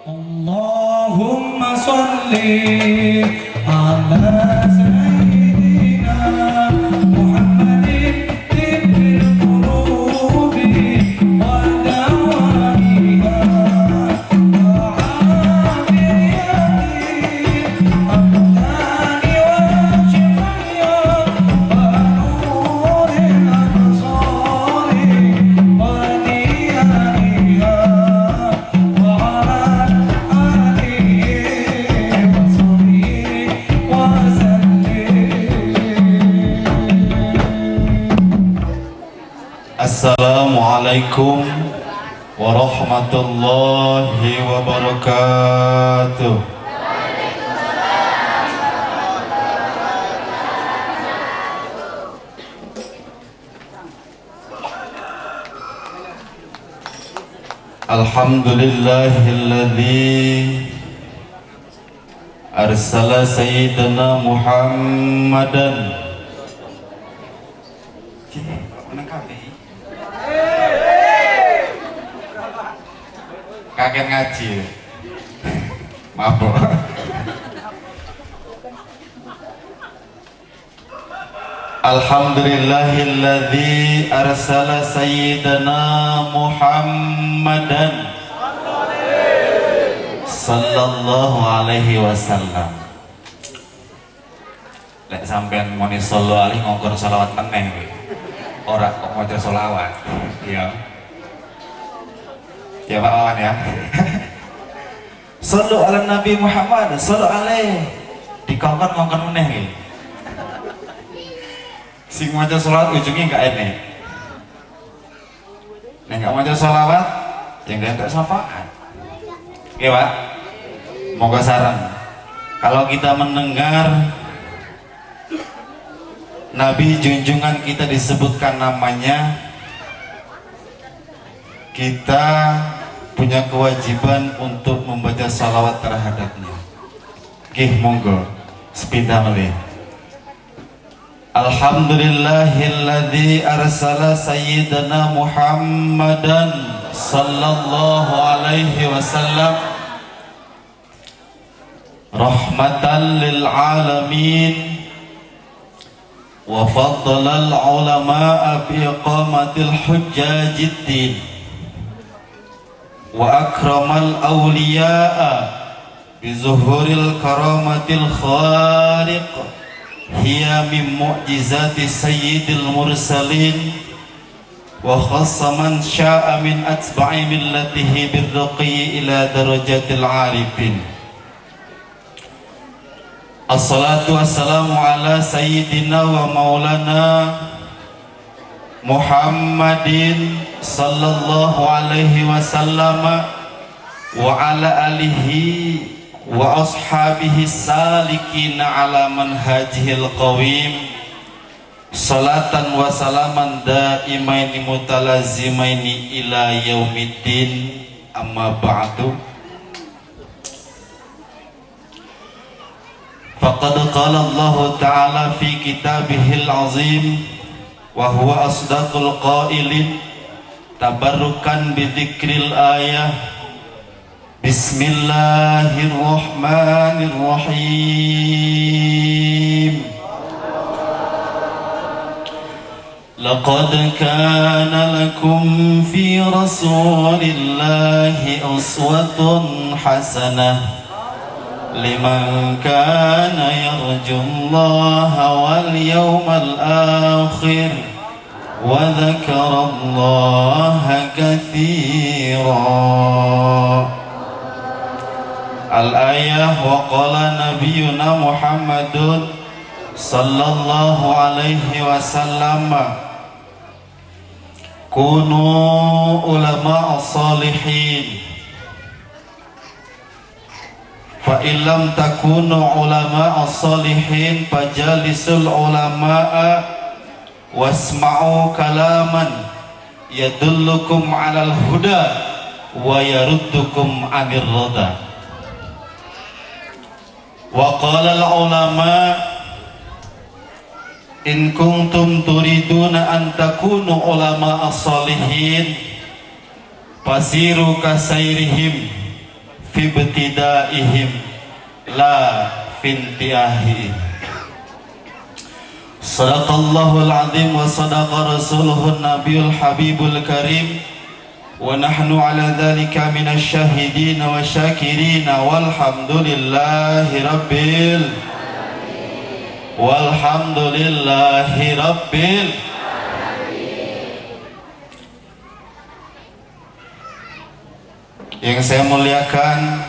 Allahumma salli ala sayyidina Muhammadin tibbil qulubi wa dawaiha wa afiyati abdani wa shifaya wa nuril absari wa diyaniha wa Assalamualaikum warahmatullahi wabarakatuh. Alhamdulillahilladzi arsala sayyidana Muhammadan kaget ngaji maaf bro. Alhamdulillahilladzi arsala sayyidana Muhammadan sallallahu alaihi wasallam. Lek sampean muni sallallahu alaihi ngongkon selawat meneh ora kok maca selawat ya. Ya Pak Wawan ya. Sallu ala Nabi Muhammad, sallu alaih. Dikongkon-ngongkon meneh nggih. Sing maca selawat ujungnya enggak enek. Nek enggak maca selawat ya enggak ada syafaat. Oke Pak. Moga saran. Kalau kita mendengar Nabi junjungan kita disebutkan namanya, kita punya kewajiban untuk membaca salawat terhadapnya. Oke, monggo sepindah melih. Alhamdulillahilladzi arsala sayyidana Muhammadan sallallahu alaihi wasallam rahmatan lil alamin wa faddala al ulama bi iqamatil hujjajid din wa akramal awliya'a bi zuhuril karamatil khariq hiya min mu'jizati sayyidil mursalin wa khassa man sya'a min atba'i millatihi birruqi ila darajatil arifin. Assalatu wassalamu ala sayyidina wa maulana Muhammadin sallallahu alaihi wasallam wa ala alihi wa ashabihi salikina ala manhajihil qawim salatan wa salaman daimaini mutalazimaini ila yaumiddin, amma ba'du. Faqad qala Allah ta'ala fi kitabihil azim wa huwa asdaqul qailin tabarrukan bidzikril ayah. Bismillahirrahmanirrahim. Laqad kana lakum fi rasulillahi uswatun hasanah liman kana yarjullaha wal yawmal akhir wa dzakarallaha katsiran. Al-ayah wa qala nabiyuna Muhammadun sallallahu alaihi wasallam kunu ulama as-salihin fa illam takunu ulama as-salihin fajalisul ulama'a wasma'u kalaman yadullukum 'alal huda wa yaruddukum 'anir rada. Wa qala al-ulama in kuntum turiduna an takunu ulama as-salihin fasiru kasairihim fi ibtidaihim la fintiahi. Sadaqallahul azim wa sadaqa rasuluhun nabiyul habibul karim wa nahnu ala dhalika minasy syahidin wa syakirin walhamdulillahi rabbil. Yang saya muliakan,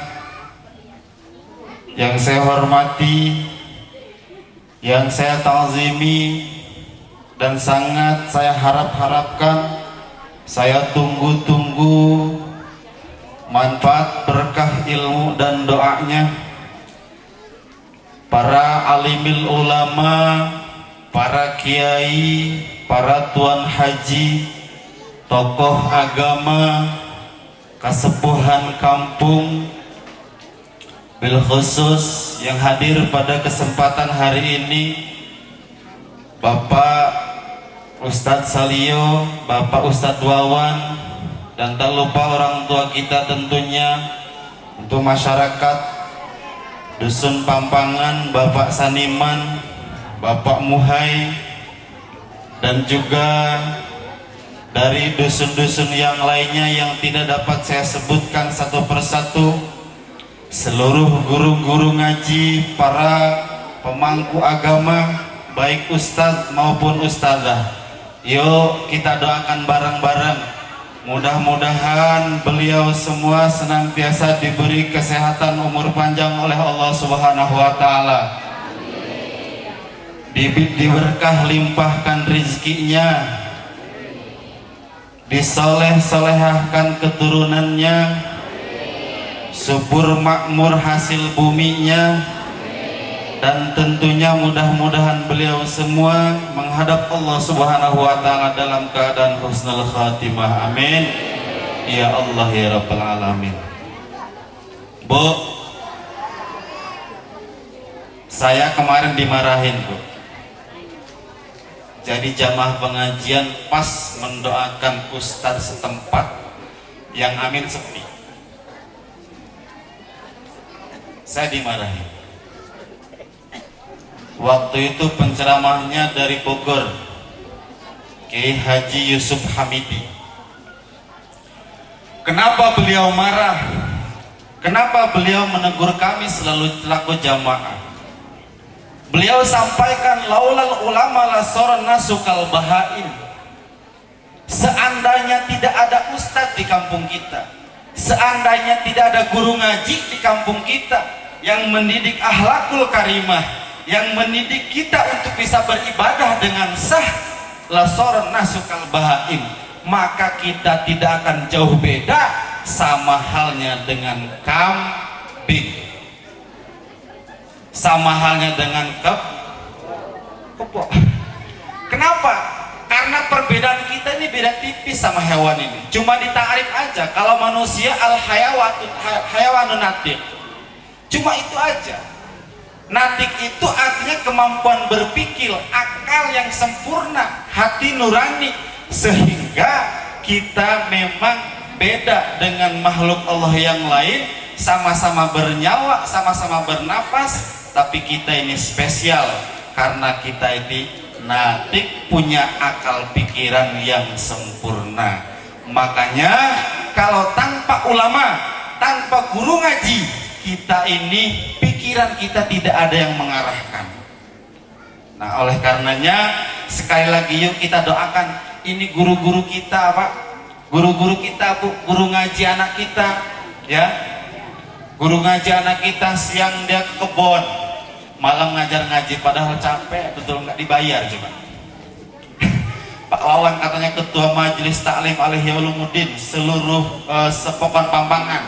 yang saya hormati, yang saya ta'zimi, dan sangat saya harapkan, saya tunggu-tunggu manfaat berkah ilmu dan doanya para alimil ulama, para kiai, para tuan haji, tokoh agama, kesepuhan kampung, bil khusus yang hadir pada kesempatan hari ini, Bapak Ustadz Salio, Bapak Ustadz Wawan, dan tak lupa orang tua kita tentunya, untuk masyarakat Dusun Pampangan, Bapak Saniman, Bapak Muhai, dan juga dari dusun-dusun yang lainnya yang tidak dapat saya sebutkan satu persatu, seluruh guru-guru ngaji, para pemangku agama, baik ustadz maupun ustadzah. Yuk kita doakan bareng-bareng, mudah-mudahan beliau semua senantiasa diberi kesehatan umur panjang oleh Allah Subhanahu wa Ta'ala, diberkah limpahkan rizkinya, disoleh-solehahkan keturunannya, subur makmur hasil buminya, dan tentunya mudah-mudahan beliau semua menghadap Allah Subhanahu wa Ta'ala dalam keadaan husnul khatimah. Amin ya Allah ya Rabbal alamin. Bu, saya kemarin dimarahin, Bu. Jadi jamaah pengajian pas mendoakan ustadz setempat yang amin sepi, saya dimarahin. Waktu itu penceramahnya dari Bogor, Kiai Haji Yusuf Hamidi. Kenapa beliau marah? Kenapa beliau menegur kami selaku jamaah? Beliau sampaikan, laulal ulama la soran nasukal bahain. Seandainya tidak ada ustadz di kampung kita, seandainya tidak ada guru ngaji di kampung kita yang mendidik akhlakul karimah, yang mendidik kita untuk bisa beribadah dengan sah, la soran nasukal bahain, maka kita tidak akan jauh beda sama halnya dengan kambing, sama halnya dengan kebo. Kenapa? Karena perbedaan kita ini beda tipis sama hewan ini. Cuma ditakrif aja, kalau manusia al hayawanun natik, cuma itu aja. Natik itu artinya kemampuan berpikir, akal yang sempurna, hati nurani, sehingga kita memang beda dengan makhluk Allah yang lain. Sama-sama bernyawa, sama-sama bernafas, tapi kita ini spesial karena kita ini natik, punya akal pikiran yang sempurna. Makanya kalau tanpa ulama, tanpa guru ngaji, kita ini pikiran kita tidak ada yang mengarahkan. Nah, oleh karenanya sekali lagi yuk kita doakan ini guru-guru kita, Pak. Guru-guru kita, Bu, guru ngaji anak kita, ya. Guru ngaji anak kita siang dia ke kebon, malam ngajar ngaji, padahal capek, betul nggak dibayar coba. Pak Wawan katanya ketua majelis taklim Alihya Ulumuddin seluruh sepokon Pampangan,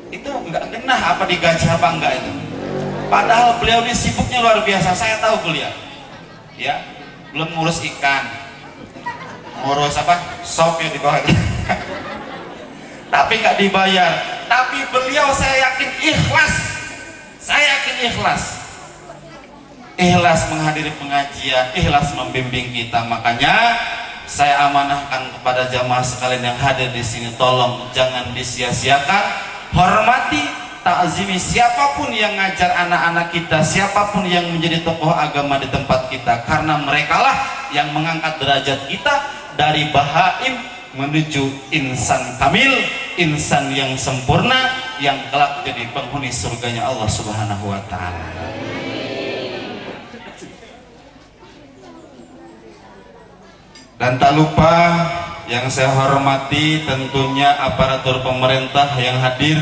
itu nggak genah apa digaji apa enggak itu. Padahal beliau ini sibuknya luar biasa, saya tahu beliau, ya, belum ngurus ikan, ngurus apa, sop ya di bawah. Tapi nggak dibayar. Tapi beliau saya yakin ikhlas, ikhlas menghadiri pengajian, ikhlas membimbing kita. Makanya saya amanahkan kepada jamaah sekalian yang hadir di sini, tolong jangan disia-siakan hormati, takzimi siapapun yang ngajar anak-anak kita, siapapun yang menjadi tokoh agama di tempat kita, karena merekalah yang mengangkat derajat kita dari bahaim menuju insan kamil, insan yang sempurna, yang kelak jadi penghuni surganya Allah Subhanahu wa ta'ala. Dan tak lupa yang saya hormati tentunya aparatur pemerintah yang hadir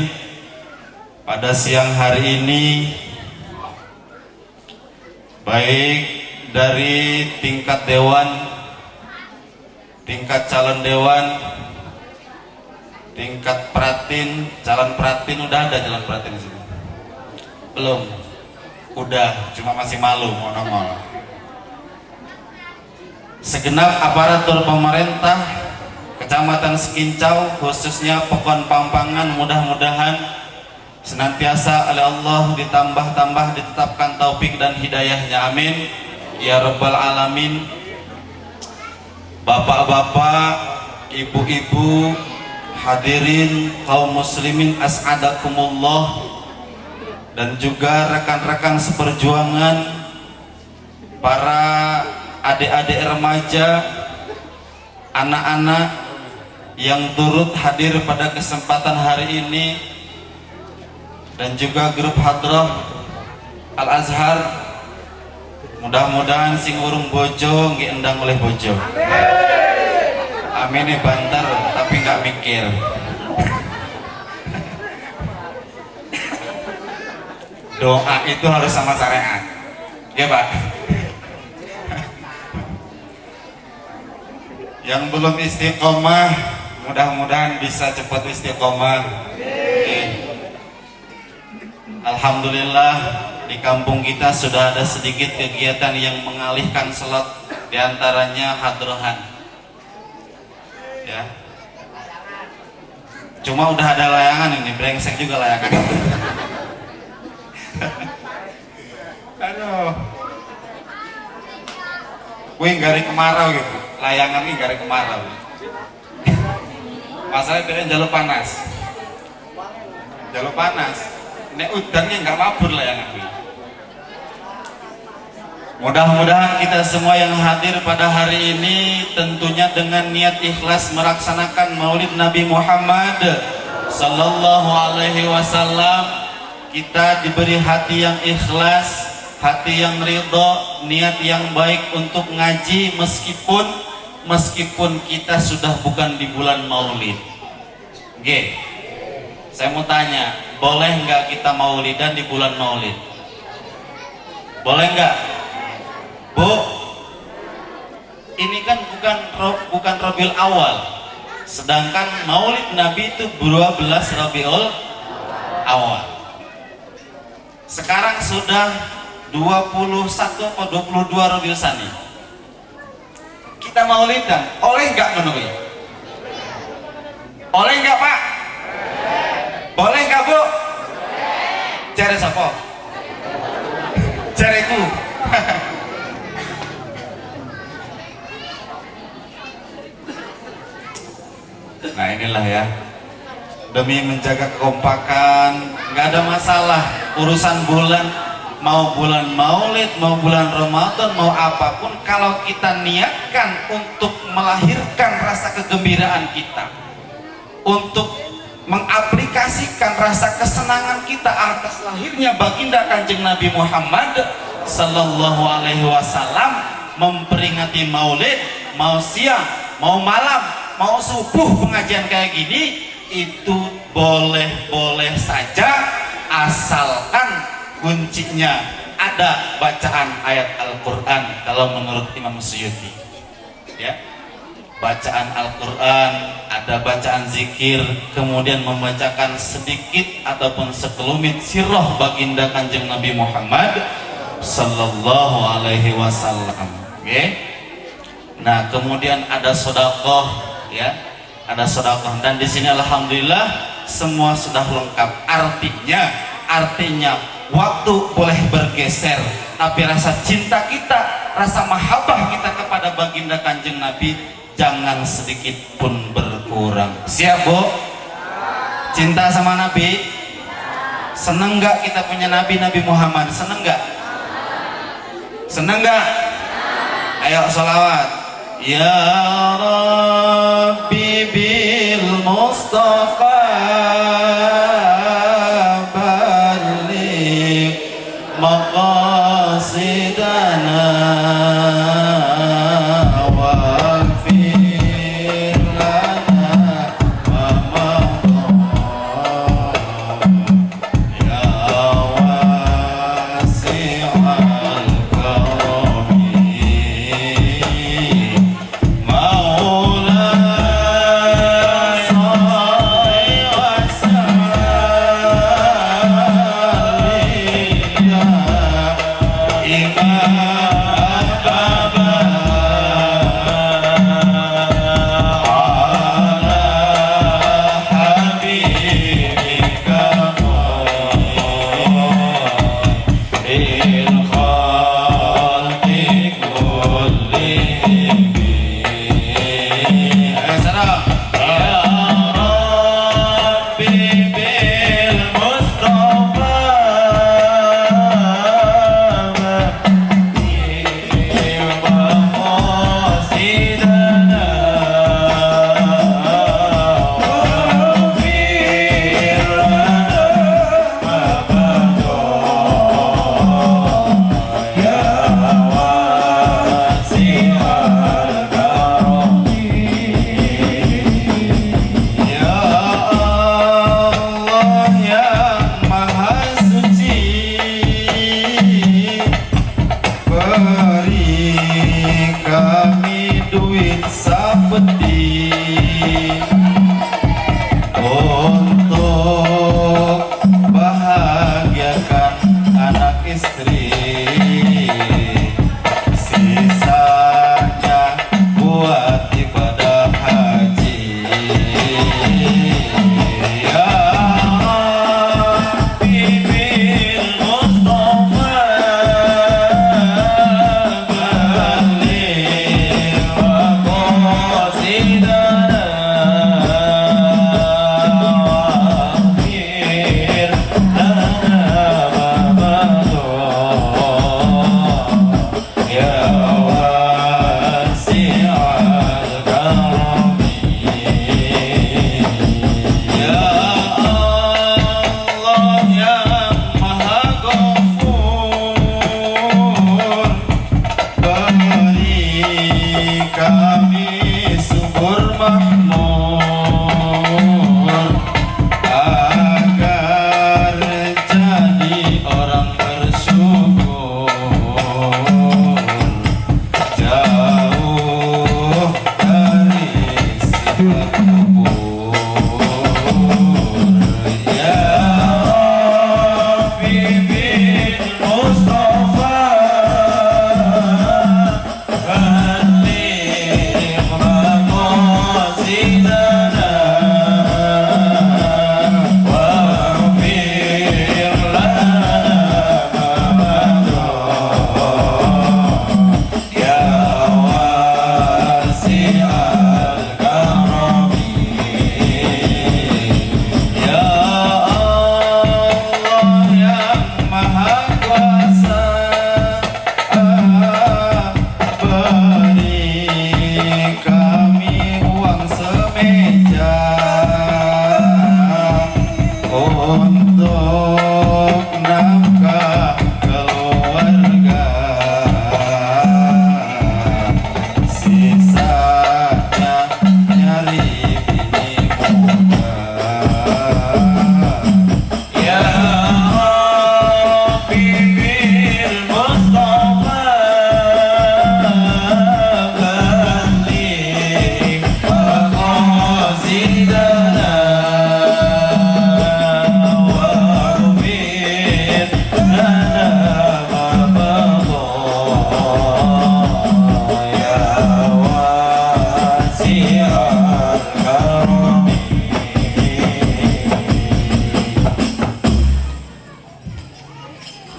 pada siang hari ini, baik dari tingkat dewan, tingkat calon dewan, tingkat pratin, calon pratin. Udah ada calon pratin di sini? Belum? Udah, cuma masih malu mau nongol. Segenap aparatur pemerintah Kecamatan Sekincau, khususnya Pekon Pampangan, mudah-mudahan senantiasa oleh Allah ditambah-tambah, ditetapkan taufik dan hidayahnya, amin ya rabbal alamin. Bapak-bapak, ibu-ibu, hadirin kaum muslimin as'adakumullah, dan juga rekan-rekan seperjuangan, para adik-adik remaja, anak-anak yang turut hadir pada kesempatan hari ini, dan juga grup hadrah Al-Azhar. Mudah-mudahan sing urung bojo nggih endang oleh bojo. Amin ya, banter tapi nggak mikir. Doa itu harus sama syariat, ya Pak. Yang belum istiqomah, mudah-mudahan bisa cepat istiqomah. Alhamdulillah di kampung kita sudah ada sedikit kegiatan yang mengalihkan salat, diantaranya hadrohan. Ya. Cuma udah ada layangan ini, brengsek juga layangan. Aduh. Gue gari kemarau gitu, layangan ini gari kemarau. Masalahnya dia jalur panas. Jalur panas. Nek udannya nggak mabur layangan ini. Mudah-mudahan kita semua yang hadir pada hari ini tentunya dengan niat ikhlas melaksanakan Maulid Nabi Muhammad sallallahu alaihi wasallam. Kita diberi hati yang ikhlas, hati yang ridho, niat yang baik untuk ngaji meskipun kita sudah bukan di bulan Maulid. Oke. Saya mau tanya, boleh nggak kita maulidan di bulan Maulid? Boleh nggak? Bu, ini kan bukan Rabiul Awal, sedangkan Maulid Nabi itu 12 Rabiul Awal. Sekarang sudah 21 atau 22 Rabiul Tsani. Kita maulidan, oleh nggak menuhi? Oleh nggak Pak? Boleh nggak Bu? Cari siapa? Cariku. Nah inilah ya, demi menjaga kekompakan, nggak ada masalah urusan bulan, mau bulan Maulid, mau bulan Ramadan, mau apapun, kalau kita niatkan untuk melahirkan rasa kegembiraan kita, untuk mengaplikasikan rasa kesenangan kita atas lahirnya baginda Kanjeng Nabi Muhammad sallallahu alaihi wasallam, memperingati Maulid, mau siang, mau malam, mau subuh pengajian kayak gini, itu boleh-boleh saja, asalkan kuncinya ada bacaan ayat Al-Quran. Kalau menurut Imam Suyuti, ya, bacaan Al-Quran, ada bacaan zikir, kemudian membacakan sedikit ataupun sekelumit sirah baginda Kanjeng Nabi Muhammad sallallahu alaihi wasallam. Oke. Nah, kemudian ada sedekah, ya, ada sedekah, dan di sini alhamdulillah semua sudah lengkap. Artinya waktu boleh bergeser, tapi rasa cinta kita, rasa mahabbah kita kepada baginda Kanjeng Nabi jangan sedikit pun berkurang. Siap Bu? Cinta sama Nabi? Seneng nggak kita punya Nabi Muhammad? Seneng nggak? Seneng nggak? Ayo sholawat. Ya Rabbi bil Mustafa balligh maqasidana waghfir lana ma madha ya wasi'al karami maulana salli wa sallim ya imam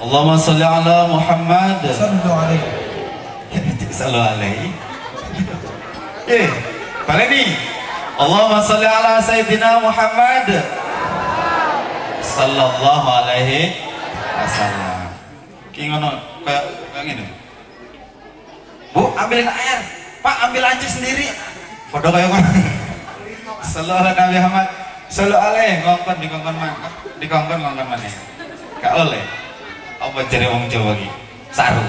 Allahumma salli ala Muhammad. Sallu alaihi. Sallu alaihi. Pak Leni. Allahumma salli ala Sayyidina Muhammad. sallallahu alaihi wasallam. Ki ngono kayak ngene. Bu, ambilin air. Pak, ambil aja sendiri. Padha kaya ngono. Sallallahu Nabi Muhammad. Sallallahu alaihi ngongkon dikongkon mana? Dikongkon ngongkon mana? Gak oleh. Apa jare wong Jawa iki? Saru.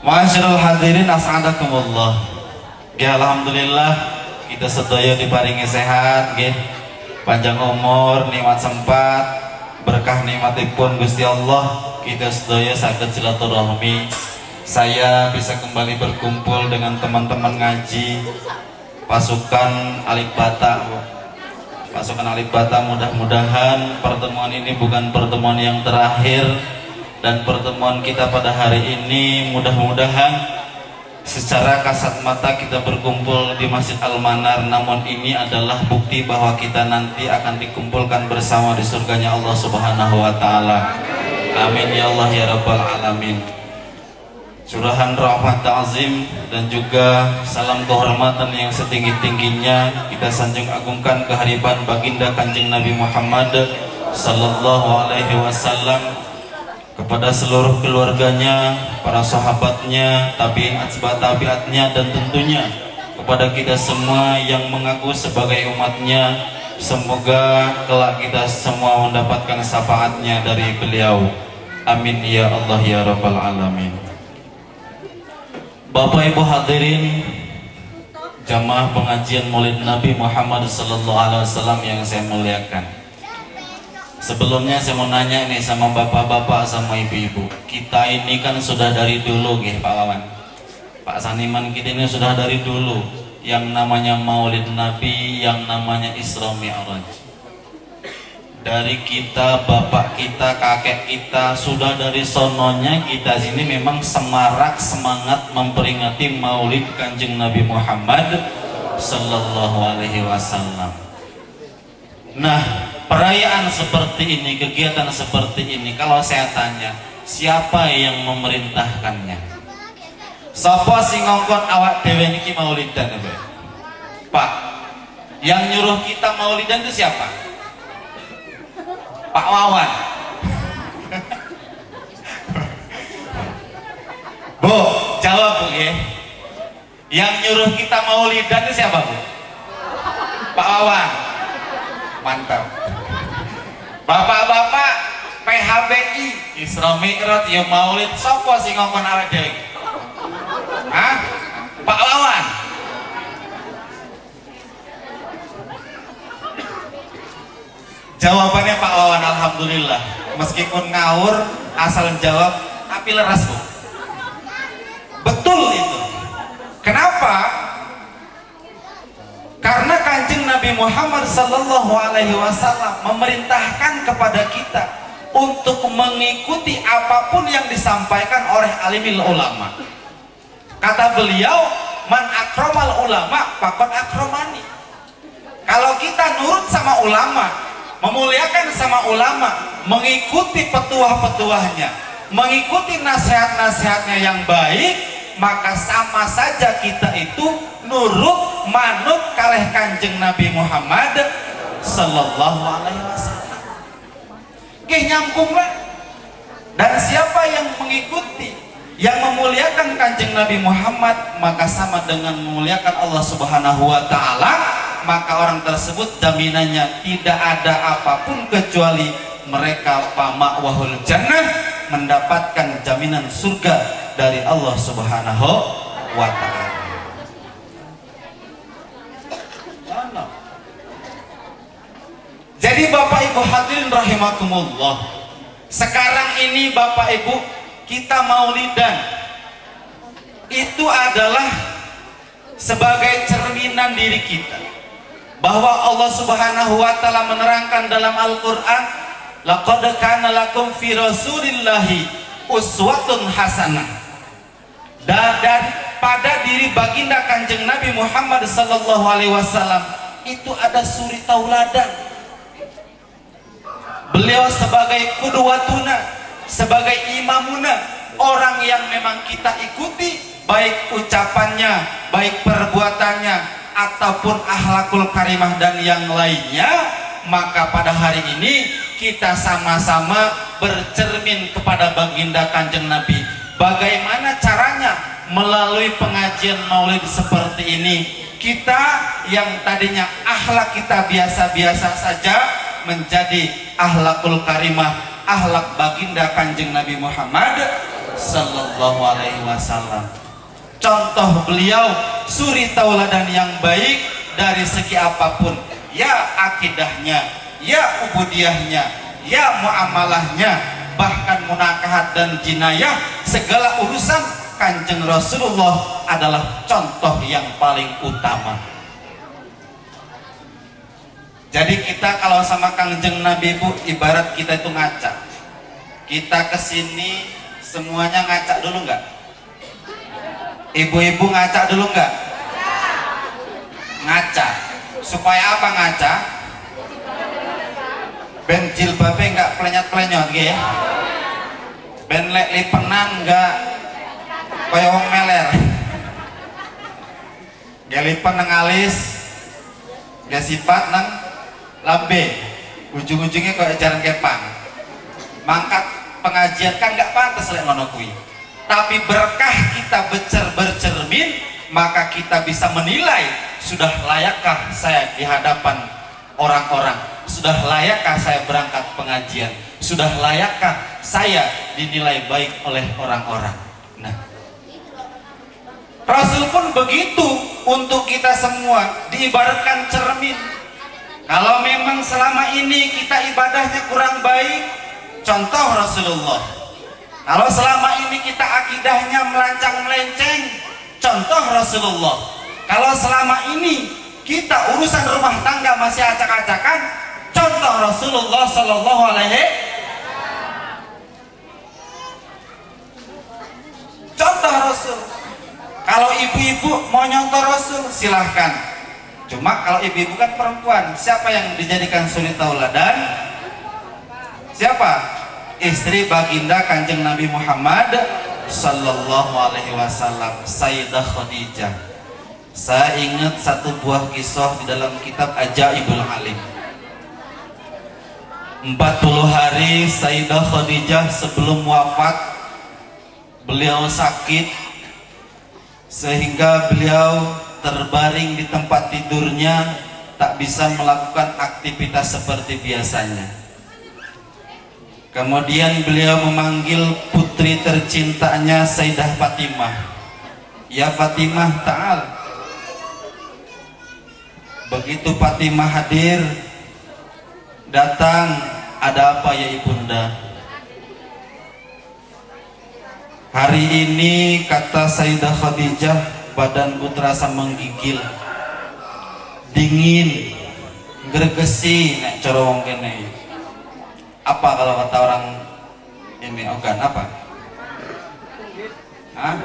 Masyaallah hadirin as'adakumullah. Ya alhamdulillah kita sedaya diparingi sehat nggih. Panjang umur, nikmat sempat, berkah nikmatipun Gusti Allah, kita sedaya saged silaturahmi. Saya bisa kembali berkumpul dengan teman-teman ngaji pasukan Alif Bata. Pasukan Alif Bata, mudah-mudahan pertemuan ini bukan pertemuan yang terakhir, dan pertemuan kita pada hari ini mudah-mudahan secara kasat mata kita berkumpul di Masjid Al-Manar, namun ini adalah bukti bahwa kita nanti akan dikumpulkan bersama di surganya Allah Subhanahu wa taala. Amin ya Allah ya rabbal alamin. Curahan rahmat ta'zim dan juga salam kehormatan yang setinggi-tingginya kita sanjung agungkan kehadiran baginda Kanjeng Nabi Muhammad sallallahu alaihi wasallam, kepada seluruh keluarganya, para sahabatnya, tabi'in atba tabi'atnya, dan tentunya kepada kita semua yang mengaku sebagai umatnya. Semoga kelak kita semua mendapatkan syafaatnya dari beliau. Amin ya Allah ya rabbal alamin. Bapak Ibu hadirin jamaah pengajian Maulid Nabi Muhammad sallallahu alaihi wasallam yang saya muliakan. Sebelumnya saya mau nanya nih sama bapak-bapak sama ibu-ibu. Kita ini kan sudah dari dulu Pak Wawan, Pak Saniman, kita ini sudah dari dulu yang namanya Maulid Nabi, yang namanya Isra Mi'raj. Dari kita, bapak kita, kakek kita, sudah dari sononya kita sini memang semarak semangat memperingati Maulid Kanjeng Nabi Muhammad sallallahu alaihi wasallam. Nah, perayaan seperti ini, kegiatan seperti ini, kalau saya tanya, siapa yang memerintahkannya? Sapa sing ngongkon awak dhewe niki maulidan, Pak? Yang nyuruh kita maulidan itu siapa? Pak Wawan. Bu, jawab Bu ya. Yang nyuruh kita maulidan itu siapa Bu? Pak Wawan. Mantap. Bapak-bapak PHBI Isra Mi'raj ya Maulid, sapa sing ngongkon awake dhewe? Hah? Pak Wawan. Jawabannya Pak Wawan, alhamdulillah. Meskipun ngawur asal jawab tapi leras Bu. Betul itu. Kenapa? Karena Kanjeng Nabi Muhammad sallallahu alaihi wasallam memerintahkan kepada kita untuk mengikuti apapun yang disampaikan oleh alimil ulama. Kata beliau, man akramal ulama faqad akramani. Kalau kita nurut sama ulama, memuliakan sama ulama, mengikuti petuah-petuahnya, mengikuti nasihat-nasihatnya yang baik, maka sama saja kita itu nurut manut kalih Kanjeng Nabi Muhammad sallallahu alaihi wasallam. Oke, nyambung lah. Dan siapa yang mengikuti, yang memuliakan Kanjeng Nabi Muhammad, maka sama dengan memuliakan Allah Subhanahu wa taala, maka orang tersebut jaminannya tidak ada apapun kecuali mereka pama'wahul jannah, mendapatkan jaminan surga dari Allah Subhanahu wa taala. Jadi Bapak Ibu hadirin rahimakumullah, sekarang ini Bapak Ibu kita maulidan itu adalah sebagai cerminan diri kita, bahwa Allah Subhanahu wa taala menerangkan dalam Al-Qur'an, laqad kana lakum fi rasulillahi uswatun hasanah. Dan pada diri baginda Kanjeng Nabi Muhammad sallallahu alaihi wasallam itu ada suri tauladan. Beliau sebagai qudwatuna, sebagai imamuna, orang yang memang kita ikuti, baik ucapannya, baik perbuatannya, ataupun akhlakul karimah dan yang lainnya, maka pada hari ini kita sama-sama bercermin kepada baginda Kanjeng Nabi. Bagaimana caranya? Melalui pengajian maulid seperti ini, kita yang tadinya akhlak kita biasa-biasa saja menjadi akhlakul karimah, akhlak baginda Kanjeng Nabi Muhammad sallallahu alaihi wasallam. Contoh beliau suri tauladan yang baik dari segi apapun, ya akidahnya, ya ubudiyahnya, ya muamalahnya, bahkan munakahat dan jinayah, segala urusan Kanjeng Rasulullah adalah contoh yang paling utama. Jadi kita kalau sama Kanjeng Nabi Bu, ibarat kita itu ngaca. Kita kesini semuanya ngaca dulu nggak? Ibu-ibu ngaca dulu nggak? Ngaca. Supaya apa ngaca? Ben jilbabnya nggak plenyot-plenyot ya. Ben lek lipenan nggak kaya wong meler. Gak lipen nang alis, gak sifat nang lambe, ujung-ujungnya kaya jaran kepang. Mangkat pengajian kan nggak pantas lek ngono kuwi. Tapi berkah kita bercermin, maka kita bisa menilai sudah layakkah saya di hadapan orang-orang, sudah layakkah saya berangkat pengajian, sudah layakkah saya dinilai baik oleh orang-orang. Nah, Rasul pun begitu untuk kita semua, diibaratkan cermin. Kalau memang selama ini kita ibadahnya kurang baik, contoh Rasulullah. Kalau selama ini kita akidahnya melancang-melenceng, contoh Rasulullah. Kalau selama ini kita urusan rumah tangga masih acak-acakan, contoh Rasulullah Sallallahu Alaihi. Contoh Rasul. Kalau ibu-ibu mau nyontoh Rasul, silahkan. Cuma kalau ibu-ibu kan perempuan, siapa yang dijadikan suri tauladan? Siapa? Istri baginda Kanjeng Nabi Muhammad sallallahu alaihi wasallam, Sayyidah Khadijah. Saya ingat satu buah kisah di dalam kitab Ajaibul Alim. 40 hari Sayyidah Khadijah sebelum wafat, beliau sakit sehingga beliau terbaring di tempat tidurnya, tak bisa melakukan aktivitas seperti biasanya. Kemudian beliau memanggil putri tercintanya Sayyidah Fatimah. Ya Fatimah, ta'al. Begitu Fatimah hadir, datang, ada apa ya ibunda? Hari ini kata Sayyidah Khadijah, badanku terasa menggigil, dingin, gregesi nek cara wong kene. Apa kalau kata orang ini ogan apa? Hah?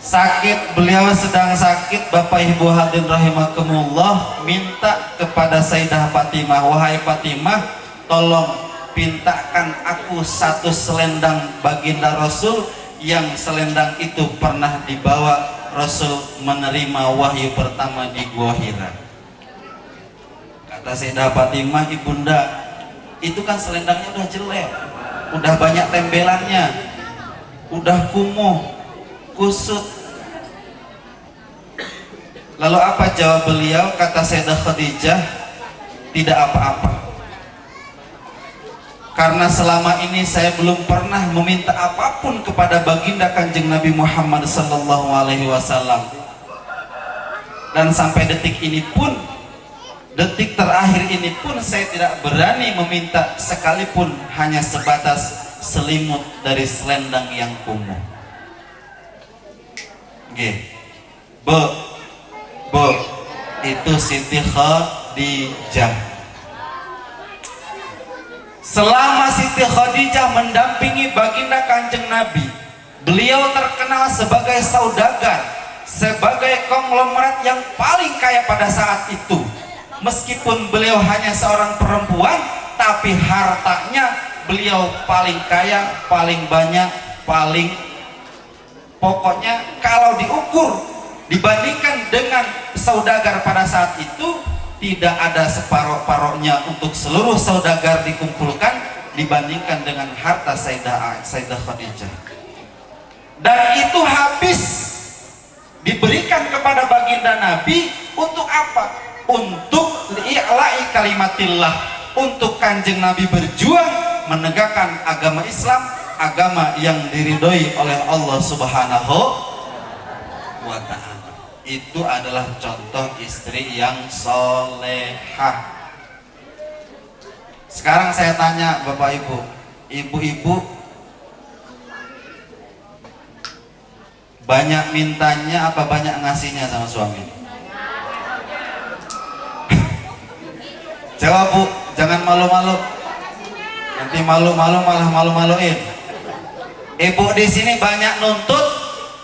Sakit, beliau sedang sakit. Bapak Ibu hadirin rahimakumullah, minta kepada Sayyidah Fatimah, wahai Fatimah, tolong pintakan aku satu selendang baginda Rasul, yang selendang itu pernah dibawa Rasul menerima wahyu pertama di Gua Hira. Kata Sayyidah Fatimah, ibunda, itu kan selendangnya udah jelek, udah banyak tembelannya, udah kumuh, kusut. Lalu apa jawab beliau? Kata Sayyidah Khadijah, tidak apa-apa, karena selama ini saya belum pernah meminta apapun kepada baginda Kanjeng Nabi Muhammad sallallahu alaihi wasallam, dan sampai detik ini pun, detik terakhir ini pun, saya tidak berani meminta sekalipun hanya sebatas selimut dari selendang yang kumuh. Itu Siti Khadijah. Selama Siti Khadijah mendampingi baginda Kanjeng Nabi, beliau terkenal sebagai saudagar, sebagai konglomerat yang paling kaya pada saat itu. Meskipun beliau hanya seorang perempuan, tapi hartanya beliau paling kaya, paling banyak, paling Pokoknya kalau diukur dibandingkan dengan saudagar pada saat itu, tidak ada separuh-paruhnya untuk seluruh saudagar dikumpulkan dibandingkan dengan harta Sayyidah Khadijah. Dan itu habis diberikan kepada baginda Nabi untuk apa? Untuk li'la'i kalimatillah, untuk kanjeng Nabi berjuang menegakkan agama Islam, agama yang diridhoi oleh Allah Subhanahu wa ta'ala. Itu adalah contoh istri yang solehah. Sekarang saya tanya Bapak Ibu, ibu-ibu banyak mintanya apa banyak ngasihnya sama suami? Jawab Bu, jangan malu-malu. Nanti malu-malu malah malu-maluin. Ibu di sini banyak nuntut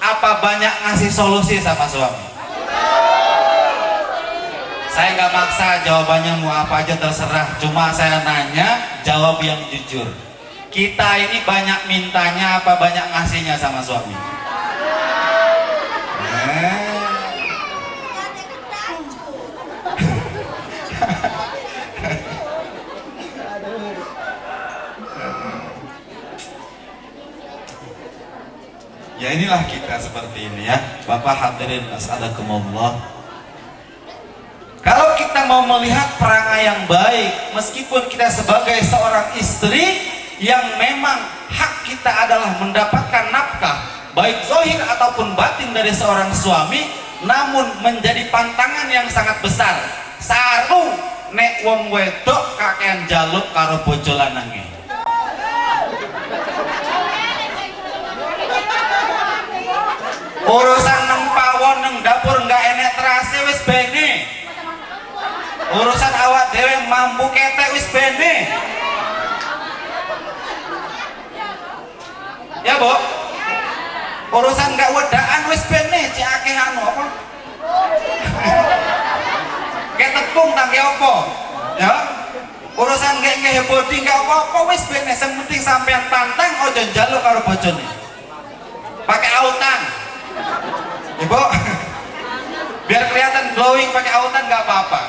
apa banyak ngasih solusi sama suami? Saya nggak maksa jawabannya mau apa aja terserah. Cuma saya nanya, jawab yang jujur. Kita ini banyak mintanya apa banyak ngasihnya sama suami? Ya inilah kita seperti ini ya. Bapak hadirin as'adakumullah. Kalau kita mau melihat perangai yang baik, meskipun kita sebagai seorang istri yang memang hak kita adalah mendapatkan nafkah baik zahir ataupun batin dari seorang suami, namun menjadi pantangan yang sangat besar. Saru nek wong wedok kakean jaluk karo bojo lanange. Urusan nang pawon nang dapur nggak enek terase wis bene. Urusan awak dewe mampu ketek wis bene. Ya Bu, urusan nggak wedaan wis bene cek akeh anu apa? Kayak tepung tangge apa? Ya. Urusan nggak body nggak apa-apa wis bene. Yang penting sampean pantang ojo njaluk karo bojone. Pakai autan. Ibu, biar kelihatan glowing pakai autan nggak apa-apa.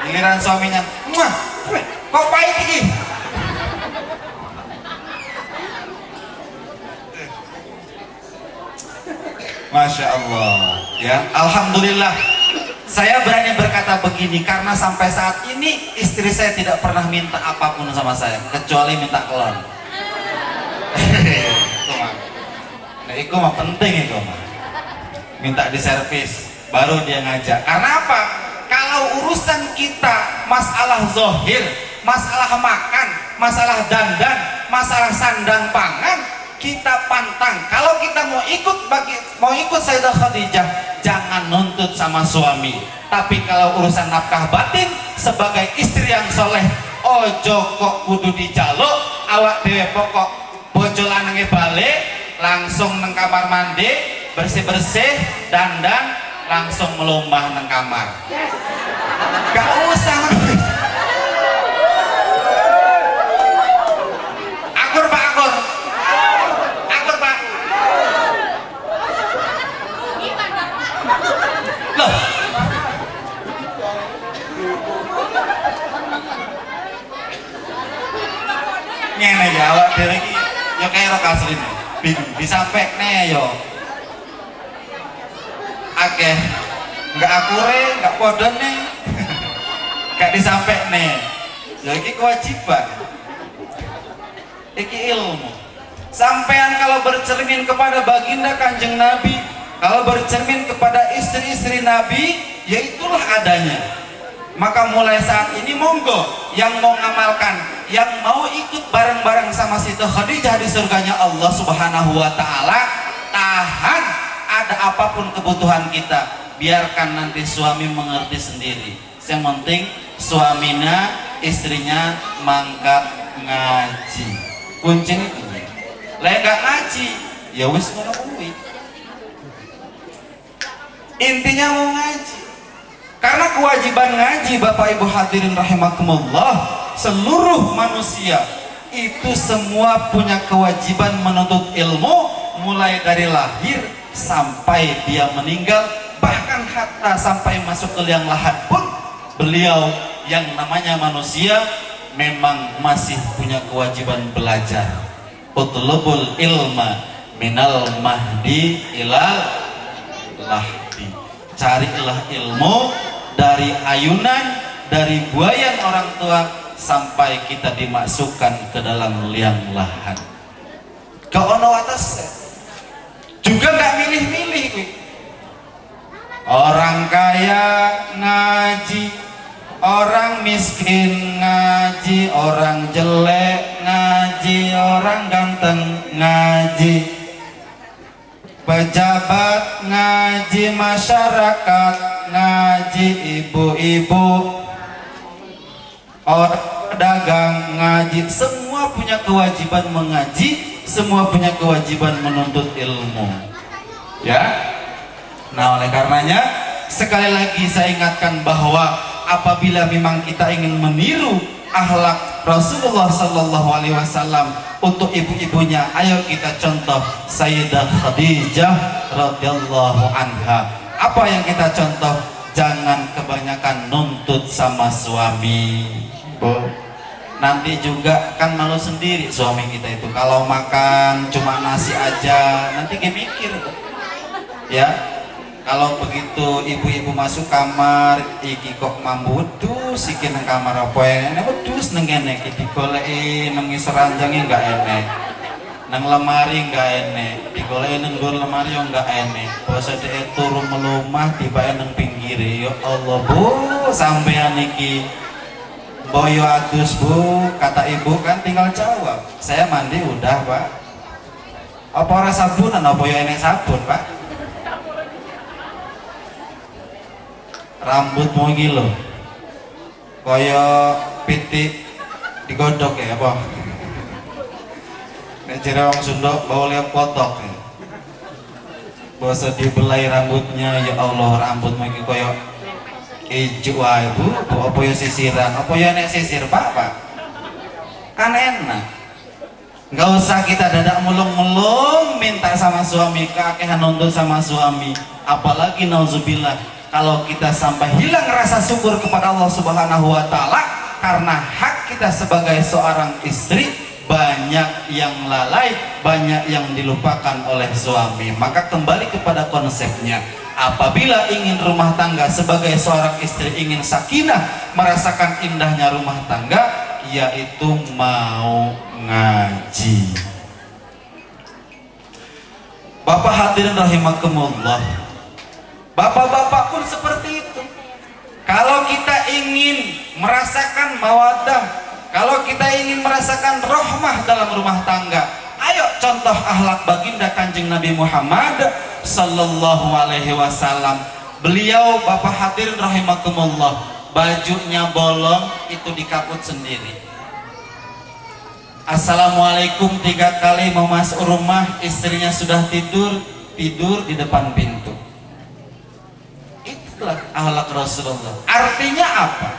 Giliran suaminya, kok pahit ini? Masya Allah, ya, alhamdulillah. Saya berani berkata begini karena sampai saat ini istri saya tidak pernah minta apapun sama saya kecuali minta kelon. Nah, itu mah penting itu mah. Minta diservis, baru dia ngajak. Karena apa? Kalau urusan kita masalah zohir, masalah makan, masalah dandan, masalah sandang pangan, kita pantang. Kalau kita mau ikut Sayyidah Khadijah, jangan nuntut sama suami. Tapi kalau urusan nafkah batin sebagai istri yang soleh, ojo kok kudu dijaluk, awak dewe pokok bojo lanange balik, langsung nang kamar mandi, bersih-bersih, dandan, langsung melumbah nang kamar. Gak usah. Akur Pak, akur. Akur Pak. Loh. Ngene ya awak dhewe iki ya kaya ro kasline. Bingung disampekne yo. Akeh nggak akure, nggak podone, nggak disampekne. Ya iki kewajiban. Iki ilmu. Sampean kalau bercermin kepada baginda Kanjeng Nabi, kalau bercermin kepada istri-istri Nabi, ya itulah adanya. Maka mulai saat ini monggo yang mau ngamalkan, yang mau ikut bareng-bareng sama Siti Khadijah di surganya Allah Subhanahu wa taala, tahan ada apapun kebutuhan kita, biarkan nanti suami mengerti sendiri. Yang penting suaminya, istrinya mangkat ngaji. Kuncinya itu. Lah gak ngaji, ya wis ngono kuwi. Intinya mau ngaji. Karena kewajiban ngaji Bapak Ibu hadirin rahimakumullah, seluruh manusia itu semua punya kewajiban menuntut ilmu mulai dari lahir sampai dia meninggal, bahkan hatta sampai masuk ke liang lahat pun beliau yang namanya manusia memang masih punya kewajiban belajar. Utlubul ilma minal mahdi ilal lahdi. Carilah ilmu dari ayunan, dari buayan orang tua sampai kita dimasukkan ke dalam liang lahat. Kau ono atas juga nggak milih-milih. Orang kaya ngaji, orang miskin ngaji, orang jelek ngaji, orang ganteng ngaji, pejabat ngaji, masyarakat ngaji, ibu-ibu, orang pedagang ngaji, semua punya kewajiban mengaji, semua punya kewajiban menuntut ilmu. Ya. Nah, oleh karenanya sekali lagi saya ingatkan bahwa apabila memang kita ingin meniru akhlak Rasulullah Sallallahu Alaihi Wasallam untuk ibu-ibunya, ayo kita contoh Sayyidah Khadijah radhiyallahu anha. Apa yang kita contoh? Jangan kebanyakan nuntut sama suami. Nanti juga kan malu sendiri suami kita itu kalau makan cuma nasi aja, nanti dia mikir ya. Kalau begitu ibu-ibu masuk kamar, iki kok mambu wedus, iki nang kamar apa ya? Nek wedus nang kene iki digoleki nang ngisor ranjange enggak enek. Nang lemari enggak enek, digoleki nang dhuwur lemari yo enggak enek. Basa dhek turu melumah tibake nang pinggire. Ya Allah, Bu, sampean iki boyo adus, Bu, kata ibu kan tinggal jawab. Saya mandi udah, Pak. Apa ora sabunan apa yo enek sabun, Pak? Rambutmu iki lho kaya pitik digodhog ya apa? Nek jare wong Sunda bau liap kotok. Basa dibelai rambutnya, ya Allah, rambutmu iki kaya ijo wae, Bu. Apa ya sisiran? Apa ya nek sisir, Pak? Kan enak. Enggak usah kita dadak mulung-mulung minta sama suami, keakehan nuntut sama suami. Apalagi nauzubillah kalau kita sampai hilang rasa syukur kepada Allah Subhanahu wa taala karena hak kita sebagai seorang istri, banyak yang lalai, banyak yang dilupakan oleh suami. Maka kembali kepada konsepnya, apabila ingin rumah tangga sebagai seorang istri, ingin sakinah, merasakan indahnya rumah tangga, yaitu mau ngaji. Bapak hadirin rahimakumullah, bapak-bapak pun seperti itu. Kalau kita ingin merasakan mawaddah, kalau kita ingin merasakan rahmah dalam rumah tangga, ayo contoh akhlak baginda Kanjeng Nabi Muhammad Sallallahu Alaihi Wasallam. Beliau, bapak hadirin rahimakumullah, bajunya bolong itu dikaput sendiri. Assalamualaikum 3 kali mau masuk rumah, istrinya sudah tidur di depan pintu. Akhlak Rasulullah. Artinya apa?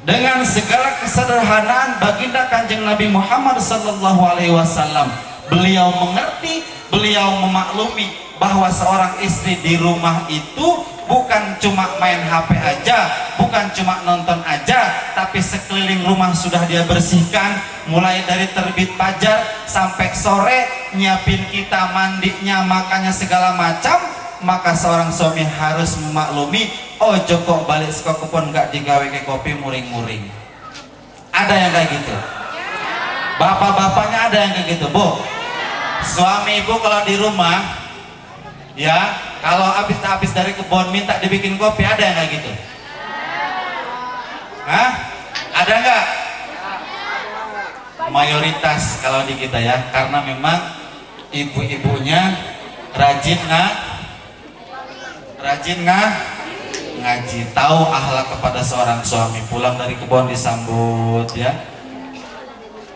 Dengan segala kesederhanaan baginda Kanjeng Nabi Muhammad Sallallahu Alaihi Wasallam, beliau mengerti, beliau memaklumi bahwa seorang istri di rumah itu bukan cuma main HP aja, bukan cuma nonton aja, tapi sekeliling rumah sudah dia bersihkan, mulai dari terbit fajar sampai sore, nyiapin kita mandinya, makannya segala macam. Maka seorang suami harus memaklumi, oh joko balik saka kupon gak digawe ke kopi muring-muring. Ada yang kayak gitu? Bapak-bapaknya ada yang kayak gitu, Bu? Suami ibu kalau di rumah, ya, kalau habis dari kebun minta dibikin kopi, ada yang kayak gitu? Hah? Ada nggak? Mayoritas kalau di kita ya, karena memang ibu-ibunya rajin ngaji, tahu akhlak kepada seorang suami, pulang dari kebun disambut ya.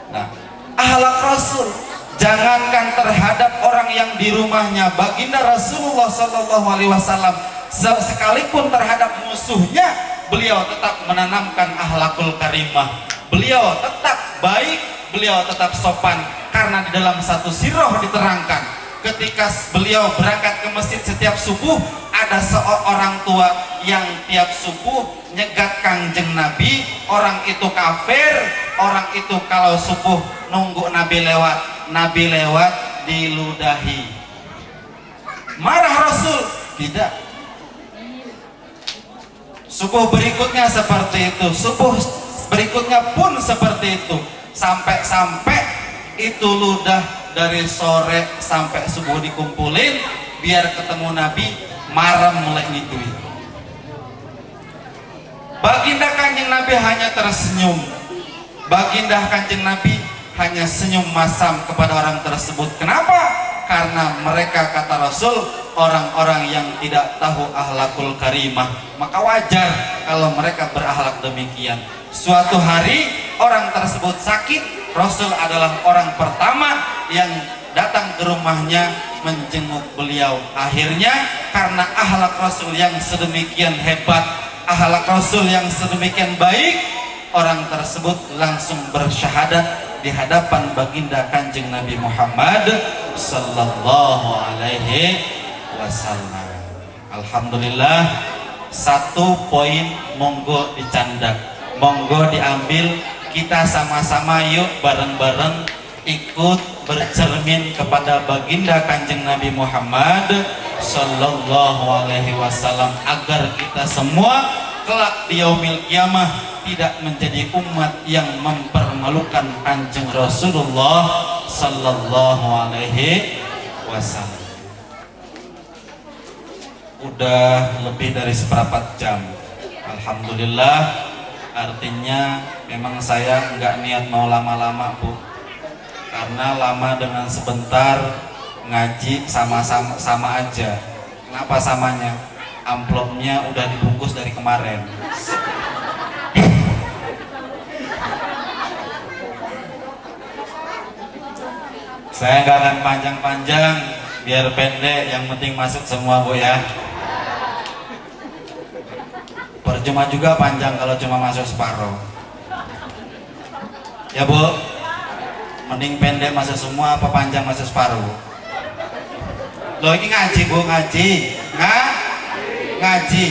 Nah, akhlak Rasul, jangankan terhadap orang yang di rumahnya, baginda Rasulullah Sallallahu Alaihi Wasallam, sekalipun terhadap musuhnya, beliau tetap menanamkan akhlakul karimah. Beliau tetap baik, beliau tetap sopan, karena di dalam satu sirah diterangkan ketika beliau berangkat ke masjid setiap subuh, ada seorang tua yang tiap subuh nyegat Kangjeng Nabi. Orang itu kafir, orang itu kalau subuh nunggu Nabi lewat diludahi. Marah Rasul? Tidak. Subuh berikutnya seperti itu, subuh berikutnya pun seperti itu, sampai itu ludah dari sore sampai subuh dikumpulin biar ketemu Nabi, marah mulai ngituin. Baginda Kanjeng Nabi hanya tersenyum. Baginda Kanjeng Nabi hanya senyum masam kepada orang tersebut. Kenapa? Karena mereka, kata Rasul, orang-orang yang tidak tahu akhlakul karimah. Maka wajar kalau mereka berakhlak demikian. Suatu hari orang tersebut sakit, Rasul adalah orang pertama yang datang ke rumahnya menjenguk beliau. Akhirnya karena akhlak Rasul yang sedemikian hebat, akhlak Rasul yang sedemikian baik, orang tersebut langsung bersyahadat di hadapan baginda Kanjeng Nabi Muhammad sallallahu alaihi wasallam. Alhamdulillah, satu poin monggo dicandak, monggo diambil. Kita sama-sama yuk bareng-bareng ikut bercermin kepada baginda Kanjeng Nabi Muhammad sallallahu alaihi wasallam agar kita semua kelak di yaumil kiamah tidak menjadi umat yang mempermalukan Kanjeng Rasulullah sallallahu alaihi wasallam. Udah lebih dari seperempat jam. Alhamdulillah, artinya memang saya nggak niat mau lama-lama, Bu. Karena lama dengan sebentar ngaji sama aja. Kenapa samanya? Amplopnya udah dibungkus dari kemarin. Saya nggak akan panjang-panjang, biar pendek, yang penting masuk semua, Bu ya. Percuma juga panjang kalau cuma masuk separuh. Ya Bu, mending pendek masuk semua apa panjang masuk separuh? Loh ini ngaji Bu, ngaji. Ngaji.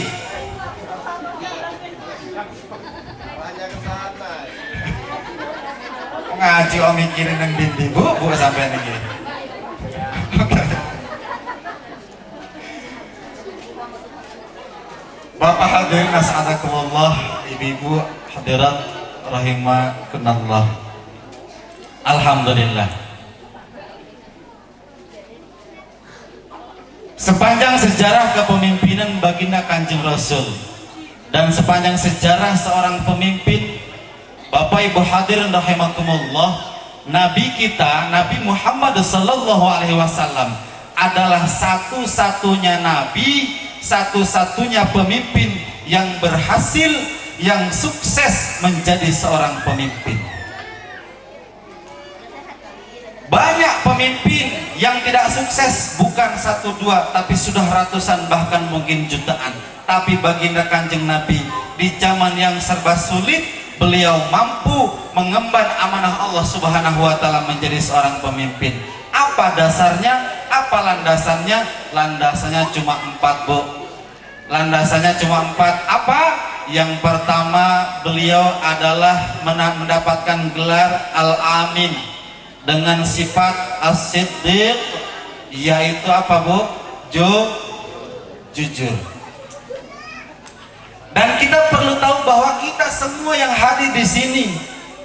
Ngaji om mikirin yang dindi Bu sampai ini. Bapak hadirin as'adakumullah, ibu-ibu hadirat rahimakumullah. Alhamdulillah. Sepanjang sejarah kepemimpinan baginda Kanjeng Rasul dan sepanjang sejarah seorang pemimpin, Bapak Ibu hadirin rahimakumullah, Nabi kita, Nabi Muhammad sallallahu alaihi wasallam adalah satu-satunya nabi, satu-satunya pemimpin yang berhasil, yang sukses menjadi seorang pemimpin. Banyak pemimpin yang tidak sukses, bukan satu dua, tapi sudah ratusan bahkan mungkin jutaan. Tapi baginda Kanjeng Nabi di zaman yang serba sulit, beliau mampu mengemban amanah Allah Subhanahu wa taala menjadi seorang pemimpin. Apa dasarnya? Apa landasannya? Landasannya cuma 4, Bu. Landasannya cuma 4. Apa? Yang pertama, beliau adalah mendapatkan gelar Al-Amin dengan sifat As-Siddiq, yaitu apa, Bu? Jujur. Dan kita perlu tahu bahwa kita semua yang hadir di sini,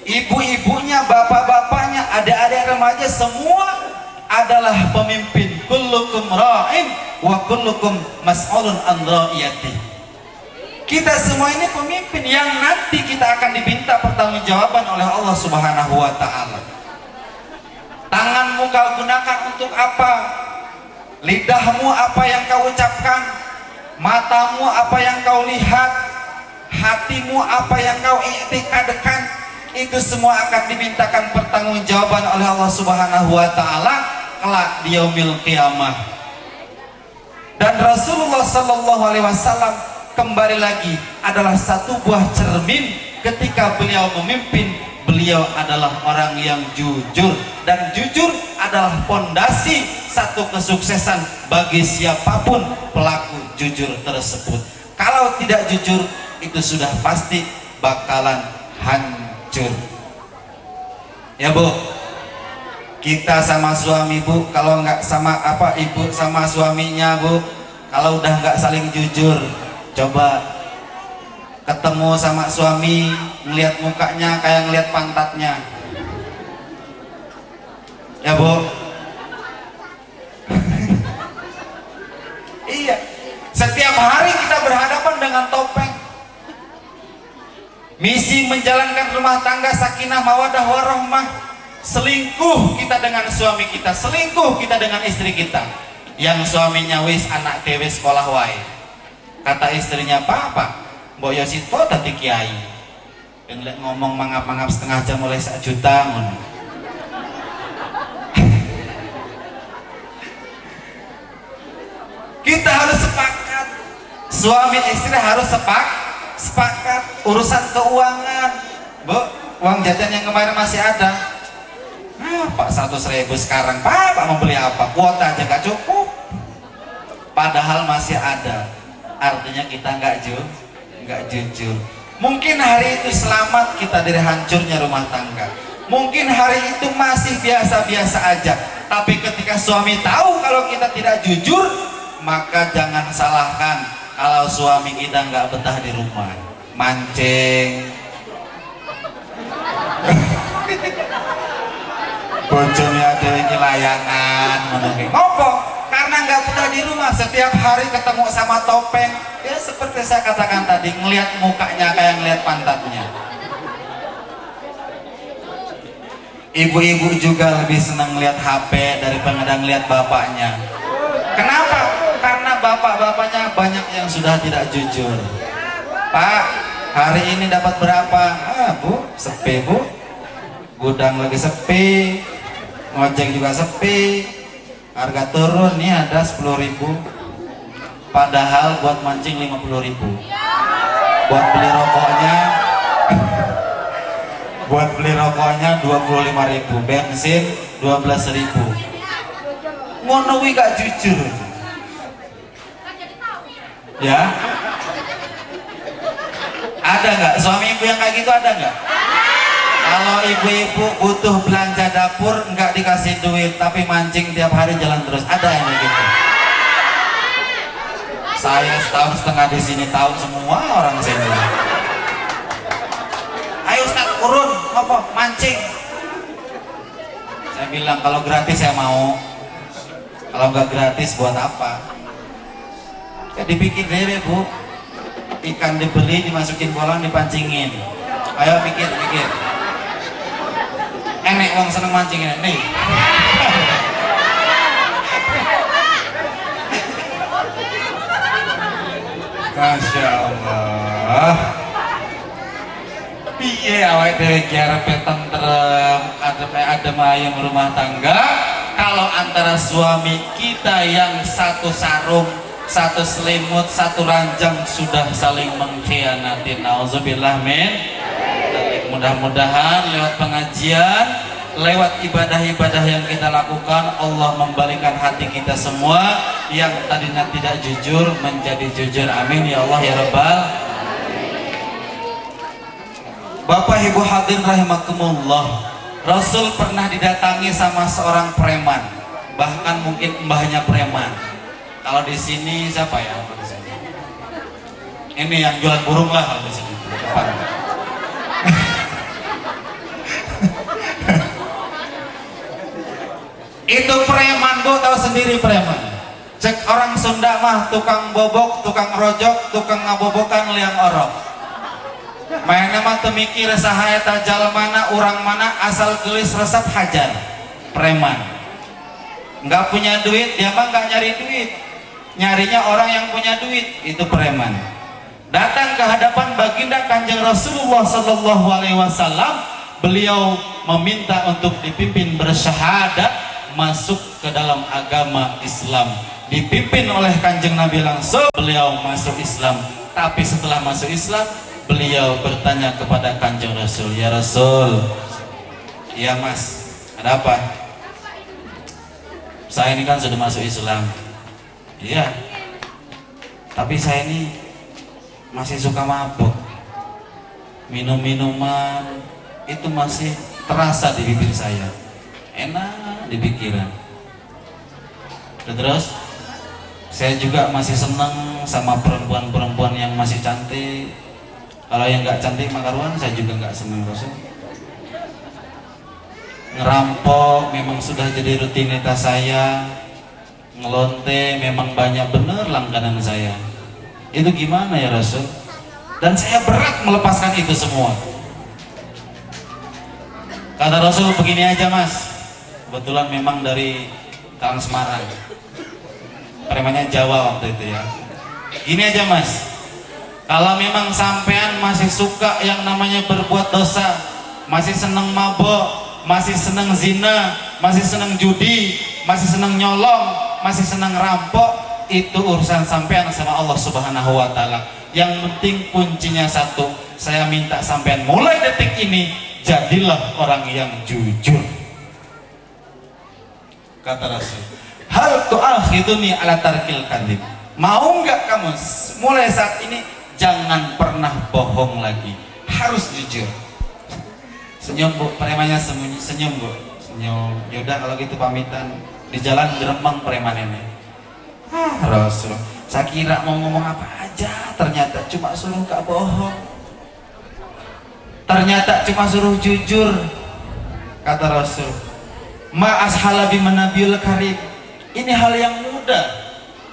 ibu-ibunya, bapak-bapaknya, adik-adik remaja, semua adalah pemimpin. Kullukum ra'in wa kullukum mas'ulun an ra'iyati. Kita semua ini pemimpin yang nanti kita akan diminta pertanggungjawaban oleh Allah Subhanahu wa taala. Tanganmu kau gunakan untuk apa? Lidahmu apa yang kau ucapkan? Matamu apa yang kau lihat? Hatimu apa yang kau i'tiqadkan? Itu semua akan dimintakan pertanggungjawaban oleh Allah Subhanahu wa taala kelak di yaumil qiyamah. Dan Rasulullah sallallahu alaihi wasallam kembali lagi adalah satu buah cermin ketika beliau memimpin beliau adalah orang yang jujur, dan jujur adalah pondasi satu kesuksesan bagi siapapun pelaku jujur tersebut. Kalau tidak jujur, itu sudah pasti bakalan hancur. Ya Bu, kita sama suami Bu, kalau nggak sama ibu sama suaminya Bu, kalau udah nggak saling jujur, coba ketemu sama suami, ngelihat mukanya kayak ngelihat pantatnya. Ya Bu. Iya, setiap hari kita berhadapan dengan topeng. Misi menjalankan rumah tangga sakinah mawadah warahmah. Selingkuh kita dengan suami kita, selingkuh kita dengan istri kita. Yang suaminya wis anak dewe sekolah wae, kata istrinya, "Papa, Mbok Yosito tadi kiai." Yang lihat ngomong mangap-mangap setengah jam oleh 1 juta ngono. Kita harus sepakat, suami istri harus sepakat urusan keuangan. Bu, uang jajan yang kemarin masih ada. Pak 100.000 sekarang, Pak mau beli apa? Kuota aja gak cukup. Padahal masih ada. Artinya kita nggak jujur. Mungkin hari itu selamat kita dari hancurnya rumah tangga. Mungkin hari itu masih biasa-biasa aja. Tapi ketika suami tahu kalau kita tidak jujur, maka jangan salahkan kalau suami kita nggak betah di rumah, mancing, bojone ada ini layangan, ngopo? Karena nggak betah di rumah, setiap hari ketemu sama topeng. Ya seperti saya katakan tadi, ngelihat mukanya kayak ngelihat pantatnya. Ibu-ibu juga lebih senang ngelihat HP daripada ngelihat bapaknya. Kenapa? Karena bapak-bapaknya banyak yang sudah tidak jujur. Pak, hari ini dapat berapa? Bu, sepi Bu. Gudang lagi sepi, ngojek juga sepi, harga turun nih ada 10.000. Padahal buat mancing 50.000. Buat beli rokoknya 25.000, bensin 12.000. Ngono wi gak jujur. Ya? Ada nggak suami ibu yang kayak gitu, ada nggak? Kalau ibu-ibu butuh belanja dapur nggak dikasih duit tapi mancing tiap hari jalan terus, ada yang kayak gitu? Saya setahun setengah di sini tahu semua orang sini. Ayo Ustaz urun, apa mancing? Saya bilang kalau gratis saya mau, kalau nggak gratis buat apa? Ya dipikir deh Bu, ikan dibeli dimasukin kolam dipancingin. Ayo mikir. Enek wong seneng mancingin nih. Masya Allah. Piye awake dhewe ki arepe tentrem, adem ayem rumah tangga kalau antara suami kita yang satu sarung, satu selimut, satu ranjang sudah saling mengkhianati. Nauzubillah min. Mudah-mudahan lewat pengajian, lewat ibadah-ibadah yang kita lakukan, Allah membalikan hati kita semua yang tadinya tidak jujur menjadi jujur. Amin ya Allah ya Rabbal. Bapak Ibu hadirin rahimakumullah, Rasul pernah didatangi sama seorang preman, bahkan mungkin mbahnya preman. Kalau di sini siapa ya? Ini yang jualan burung lah kalau di sini. Depan. Itu preman Bu, tahu sendiri preman. Cek orang Sunda mah tukang bobok, tukang rojok, tukang ngabobokan liang orok. Mainnya mah teu mikir saha eta jalmana urang mana, asal gelis resep hajar. Preman. Nggak punya duit, dia mah nggak nyari duit. Nyarinya orang yang punya duit, itu preman. Datang ke hadapan baginda Kanjeng Rasulullah sallallahu alaihi wasallam, beliau meminta untuk dipimpin bersyahadat masuk ke dalam agama Islam. Dipimpin oleh Kanjeng Nabi langsung, beliau masuk Islam. Tapi setelah masuk Islam, beliau bertanya kepada Kanjeng Rasul, "Ya Rasul." "Iya Mas, ada apa?" "Saya ini kan sudah masuk Islam." "Iya, tapi saya ini masih suka mabuk. Minum-minuman itu masih terasa di bibir saya, enak di pikiran. Terus saya juga masih senang sama perempuan-perempuan yang masih cantik. Kalau yang nggak cantik makaruan saya juga nggak senang Rasul. Ngerampok memang sudah jadi rutinitas saya. Ngelonte memang banyak bener langganan saya. Itu gimana ya Rasul? Dan saya berat melepaskan itu semua." Kata Rasul, "Begini aja Mas." Kebetulan memang dari Kalang Semarang, premannya Jawa waktu itu ya. "Gini aja Mas, kalau memang sampean masih suka yang namanya berbuat dosa, masih seneng mabok, masih seneng zina, masih seneng judi, masih seneng nyolong, masih seneng rampok, itu urusan sampean sama Allah Subhanahu wa Ta'ala. Yang penting kuncinya satu, saya minta sampean mulai detik ini jadilah orang yang jujur." Kata Rasul, "Hal tu'akhiduni ala tarkil kadhib." Mau nggak kamu mulai saat ini jangan pernah bohong lagi, harus jujur. Senyum Bu, premannya senyum Bu, senyum. Yaudah kalau gitu pamitan. Di jalan gerembang preman ini. Rasul, saya kira mau ngomong apa aja, ternyata cuma suruh gak bohong, ternyata cuma suruh jujur. Kata Rasul, "Ma ashalabi manabiul karim." Ini hal yang mudah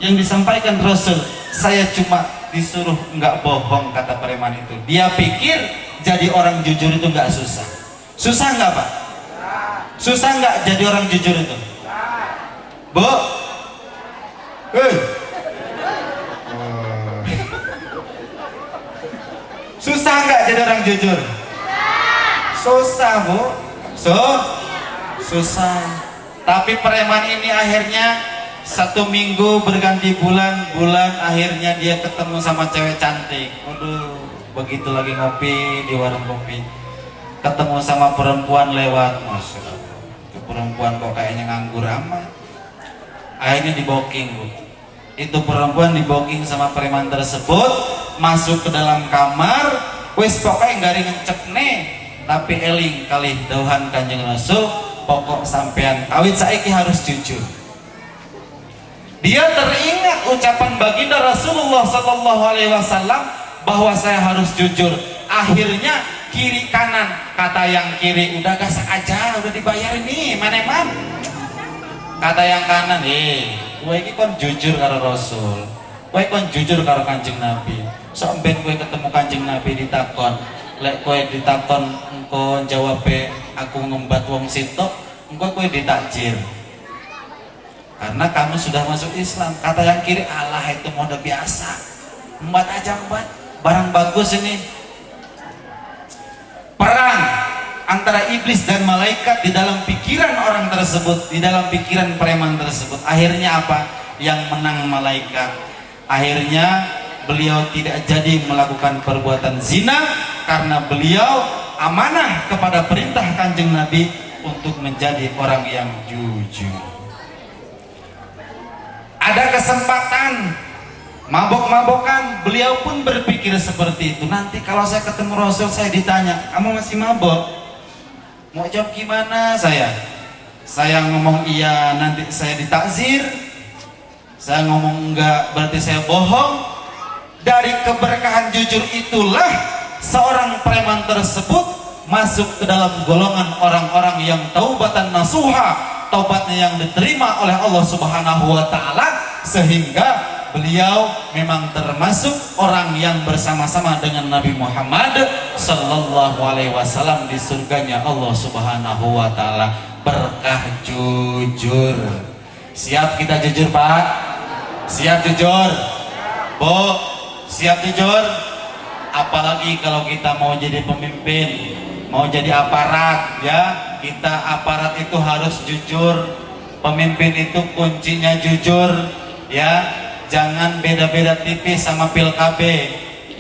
yang disampaikan Rasul. Saya cuma disuruh nggak bohong, kata preman itu. Dia pikir jadi orang jujur itu nggak susah. Susah nggak Pak? Susah nggak jadi orang jujur itu? Bu? Susah nggak jadi orang jujur? Susah Bu. Susah. Tapi preman ini akhirnya 1 minggu berganti bulan, akhirnya dia ketemu sama cewek cantik. Waduh, begitu lagi ngopi di warung kopi, ketemu sama perempuan lewat. Masya Allah, itu perempuan kok kayaknya nganggur amat. Akhirnya diboking Bu. Itu perempuan diboking sama preman tersebut, masuk ke dalam kamar. Wis pokoknya garing ngecek nih, tapi eling kali dauhan Kanjeng Rasul, pokok sampean awit saiki harus jujur. Dia teringat ucapan baginda Rasulullah Sallallahu Alaihi Wasallam bahwa saya harus jujur. Akhirnya kiri kanan, kata yang kiri, "Udah gasak aja, udah dibayar ini, mana man?" Kata yang kanan, "Kowe iki kon jujur karo Rasul, kowe kon jujur karo Kanjeng Nabi. Sok ben kowe ketemu Kanjeng Nabi ditakon, lek kowe ditakon engko jawab aku ngumbat wong sitok, engko kowe ditakjir. Karena kamu sudah masuk Islam." Kata yang kiri, "Alah itu mode biasa, embat aja embat, barang bagus ini." Perang antara iblis dan malaikat di dalam pikiran orang tersebut, di dalam pikiran preman tersebut. Akhirnya apa? Yang menang malaikat. Akhirnya beliau tidak jadi melakukan perbuatan zina karena beliau amanah kepada perintah Kanjeng Nabi untuk menjadi orang yang jujur. Ada kesempatan mabok-mabokan, beliau pun berpikir seperti itu. Nanti kalau saya ketemu Rasul, saya ditanya, "Kamu masih mabok?" Mau jawab gimana saya? Saya ngomong iya, nanti saya ditakzir. Saya ngomong enggak, berarti saya bohong. Dari keberkahan jujur itulah seorang preman tersebut masuk ke dalam golongan orang-orang yang taubatan nasuha, taubatnya yang diterima oleh Allah Subhanahu wa Ta'ala, sehingga beliau memang termasuk orang yang bersama-sama dengan Nabi Muhammad Sallallahu Alaihi Wasallam di surganya Allah Subhanahu wa Ta'ala. Berkah jujur. Siap kita jujur Pak? Siap jujur Bu? Siap jujur? Apalagi kalau kita mau jadi pemimpin, mau jadi aparat ya, kita aparat itu harus jujur. Pemimpin itu kuncinya jujur ya. Jangan beda-beda tipis sama pil KB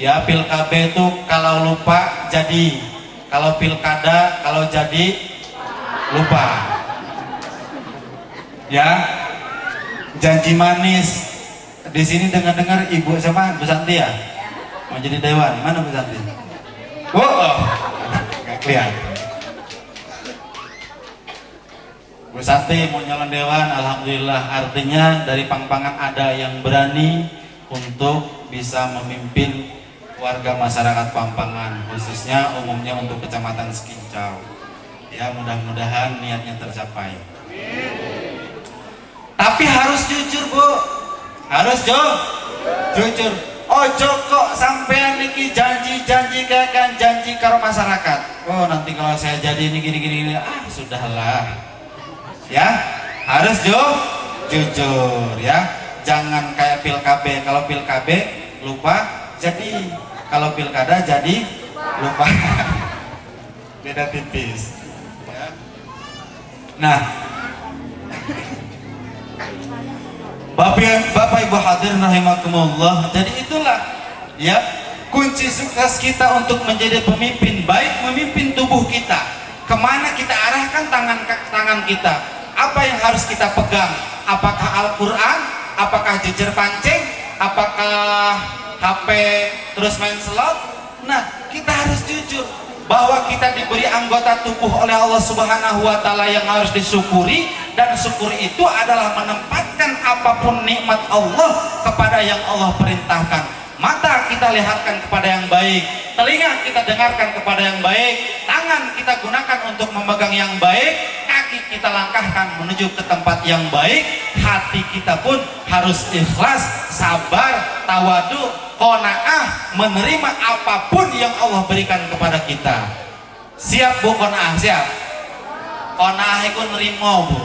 Ya, pilkada itu kalau lupa jadi, kalau pilkada kalau jadi lupa. Ya, janji manis. Di sini dengar-dengar ibu sama Bu Santi ya mau jadi dewan. Mana Bu Santi? Oh, nggak kelihatan. Bu Santi mau nyalon dewan, alhamdulillah. Artinya dari Pangpangan ada yang berani untuk bisa memimpin warga masyarakat Pampangan, khususnya umumnya untuk Kecamatan Sekincau. Ya, mudah-mudahan niatnya tercapai. Tapi harus jujur, Bu. Harus jujur. Ojo kok sampean niki janji-janji kayak kan janji karo masyarakat. Oh, nanti kalau saya jadi ini gini-gini, sudahlah. Ya, harus jujur ya. Jangan kayak pilkada. Kalau pilkada lupa jadi, kalau pilkada jadi lupa. Beda tipis ya. Nah, Bapak Ibu hadirin rahimakumullah, jadi itulah ya kunci sukses kita untuk menjadi pemimpin, baik memimpin tubuh kita. Kemana kita arahkan tangan kita? Apa yang harus kita pegang? Apakah Al-Quran? Apakah jejer pancing? Apakah HP terus main slot? Nah, kita harus jujur bahwa kita diberi anggota tubuh oleh Allah Subhanahu wa Ta'ala yang harus disyukuri, dan syukur itu adalah menempatkan apapun nikmat Allah kepada yang Allah perintahkan. Mata kita lihatkan kepada yang baik, telinga kita dengarkan kepada yang baik, tangan kita gunakan untuk memegang yang baik, kaki kita langkahkan menuju ke tempat yang baik, hati kita pun harus ikhlas, sabar, tawadu, qanaah, menerima apapun yang Allah berikan kepada kita. Siap Bu qanaah? Siap. Qanaah itu nerimo, Bu.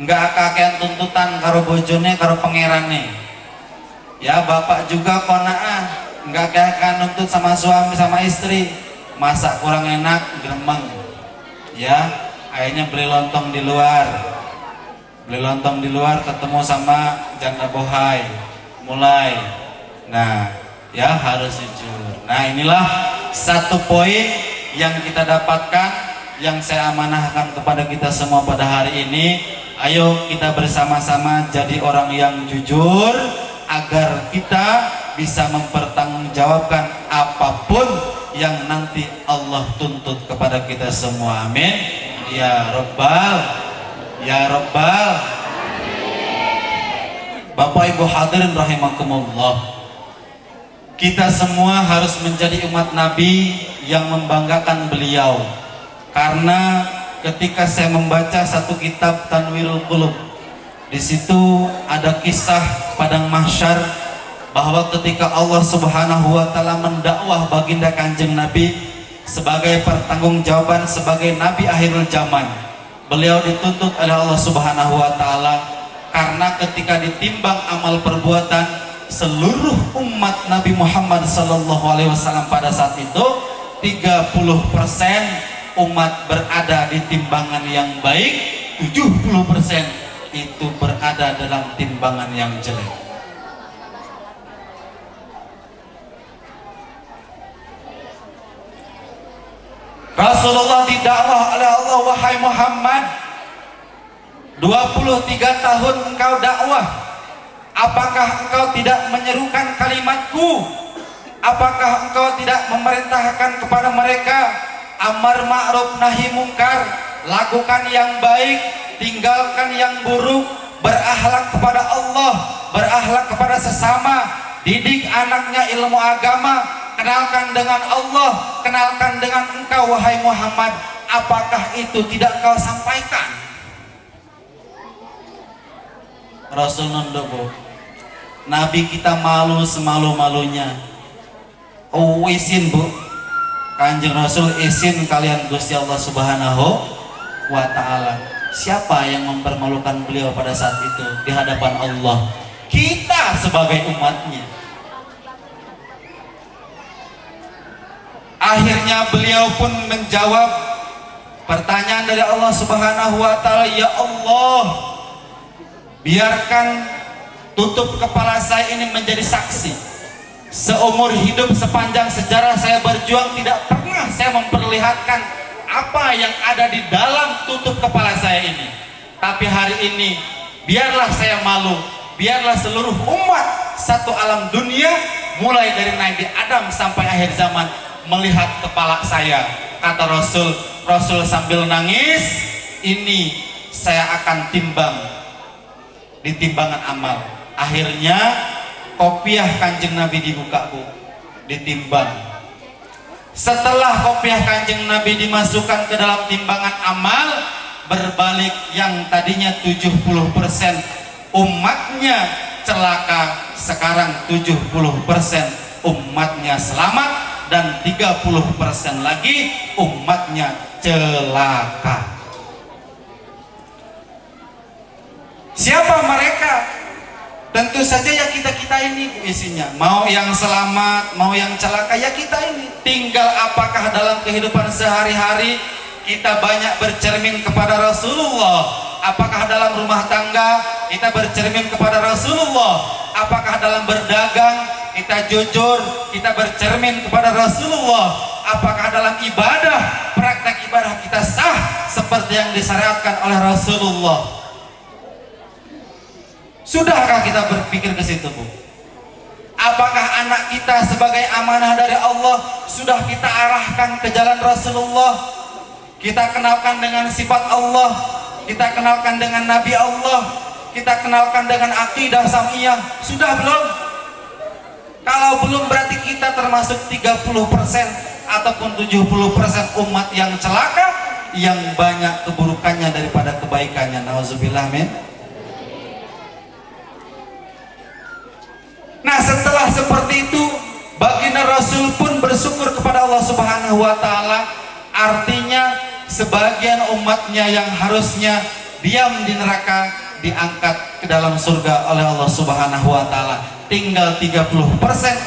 Enggak kakean tuntutan karo bojone karo pangerane. Ya, bapak juga qanaah, enggak kakean nuntut sama suami sama istri. Masak kurang enak, gremeng. Ya, akhirnya beli lontong di luar. Beli lontong di luar ketemu sama janda bohai. Mulai. Nah, ya harus jujur. Nah, inilah satu poin yang kita dapatkan, yang saya amanahkan kepada kita semua pada hari ini. Ayo kita bersama-sama jadi orang yang jujur, agar kita bisa mempertanggungjawabkan apapun yang nanti Allah tuntut kepada kita semua. Amin. Ya Rabbal, ya Rabbal. Bapak Ibu hadirin rahimakumullah, kita semua harus menjadi umat Nabi yang membanggakan beliau. Karena ketika saya membaca satu kitab Tanwirul Qulub, di situ ada kisah padang mahsyar, bahwa ketika Allah Subhanahu wa Ta'ala mendakwah baginda Kanjeng Nabi sebagai pertanggungjawaban sebagai Nabi akhirul zaman, beliau dituntut oleh Allah Subhanahu wa Ta'ala karena ketika ditimbang amal perbuatan seluruh umat Nabi Muhammad sallallahu alaihi wasallam pada saat itu 30% umat berada di timbangan yang baik, 70% itu berada dalam timbangan yang jelek. Rasulullah didakwah oleh Allah, wahai Muhammad, 23 tahun engkau dakwah, apakah engkau tidak menyerukan kalimatku? Apakah engkau tidak memerintahkan kepada mereka amar ma'ruf nahi mungkar, lakukan yang baik, tinggalkan yang buruk, berakhlak kepada Allah, berakhlak kepada sesama, didik anaknya ilmu agama, kenalkan dengan Allah, kenalkan dengan engkau wahai Muhammad. Apakah itu tidak engkau sampaikan? Rasul nunduku, Nabi kita malu semalu-malunya. Oh, izin Bu, Kanjeng Rasul izin kalian Gusti Allah Subhanahu wa Ta'ala. Siapa yang mempermalukan beliau pada saat itu di hadapan Allah? Kita sebagai umatnya. Akhirnya beliau pun menjawab pertanyaan dari Allah Subhanahu wa Ta'ala, ya Allah, biarkan tutup kepala saya ini menjadi saksi. seumur hidup sepanjang sejarah saya berjuang tidak pernah saya memperlihatkan apa yang ada di dalam tutup kepala saya ini. Tapi hari ini biarlah saya malu, biarlah seluruh umat satu alam dunia mulai dari Nabi Adam sampai akhir zaman melihat kepala saya. Kata Rasul sambil nangis, ini saya akan timbang di timbangan amal. Akhirnya kopiah Kanjeng Nabi dibuka, Bu, ditimbang. Setelah kopiah Kanjeng Nabi dimasukkan ke dalam timbangan amal, berbalik yang tadinya 70% umatnya celaka, sekarang 70% umatnya selamat dan 30% lagi umatnya celaka. Siapa mereka? Tentu saja ya kita ini isinya. Mau yang selamat, mau yang celaka, ya kita ini. Tinggal apakah dalam kehidupan sehari-hari kita banyak bercermin kepada Rasulullah. Apakah dalam rumah tangga kita bercermin kepada Rasulullah. Apakah dalam berdagang kita jujur, kita bercermin kepada Rasulullah. Apakah dalam ibadah, praktek ibadah kita sah seperti yang disyariatkan oleh Rasulullah. Sudahkah kita berpikir ke situ, Bu? Apakah anak kita sebagai amanah dari Allah sudah kita arahkan ke jalan Rasulullah? Kita kenalkan dengan sifat Allah, kita kenalkan dengan Nabi Allah, kita kenalkan dengan akidah samiyah. Sudah belum? Kalau belum berarti kita termasuk 30% ataupun 70% umat yang celaka, yang banyak keburukannya daripada kebaikannya. Nauzubillah min. Nah, setelah seperti itu, baginda Rasul pun bersyukur kepada Allah Subhanahu wa taala. Artinya sebagian umatnya yang harusnya diam di neraka diangkat ke dalam surga oleh Allah Subhanahu wa taala. Tinggal 30%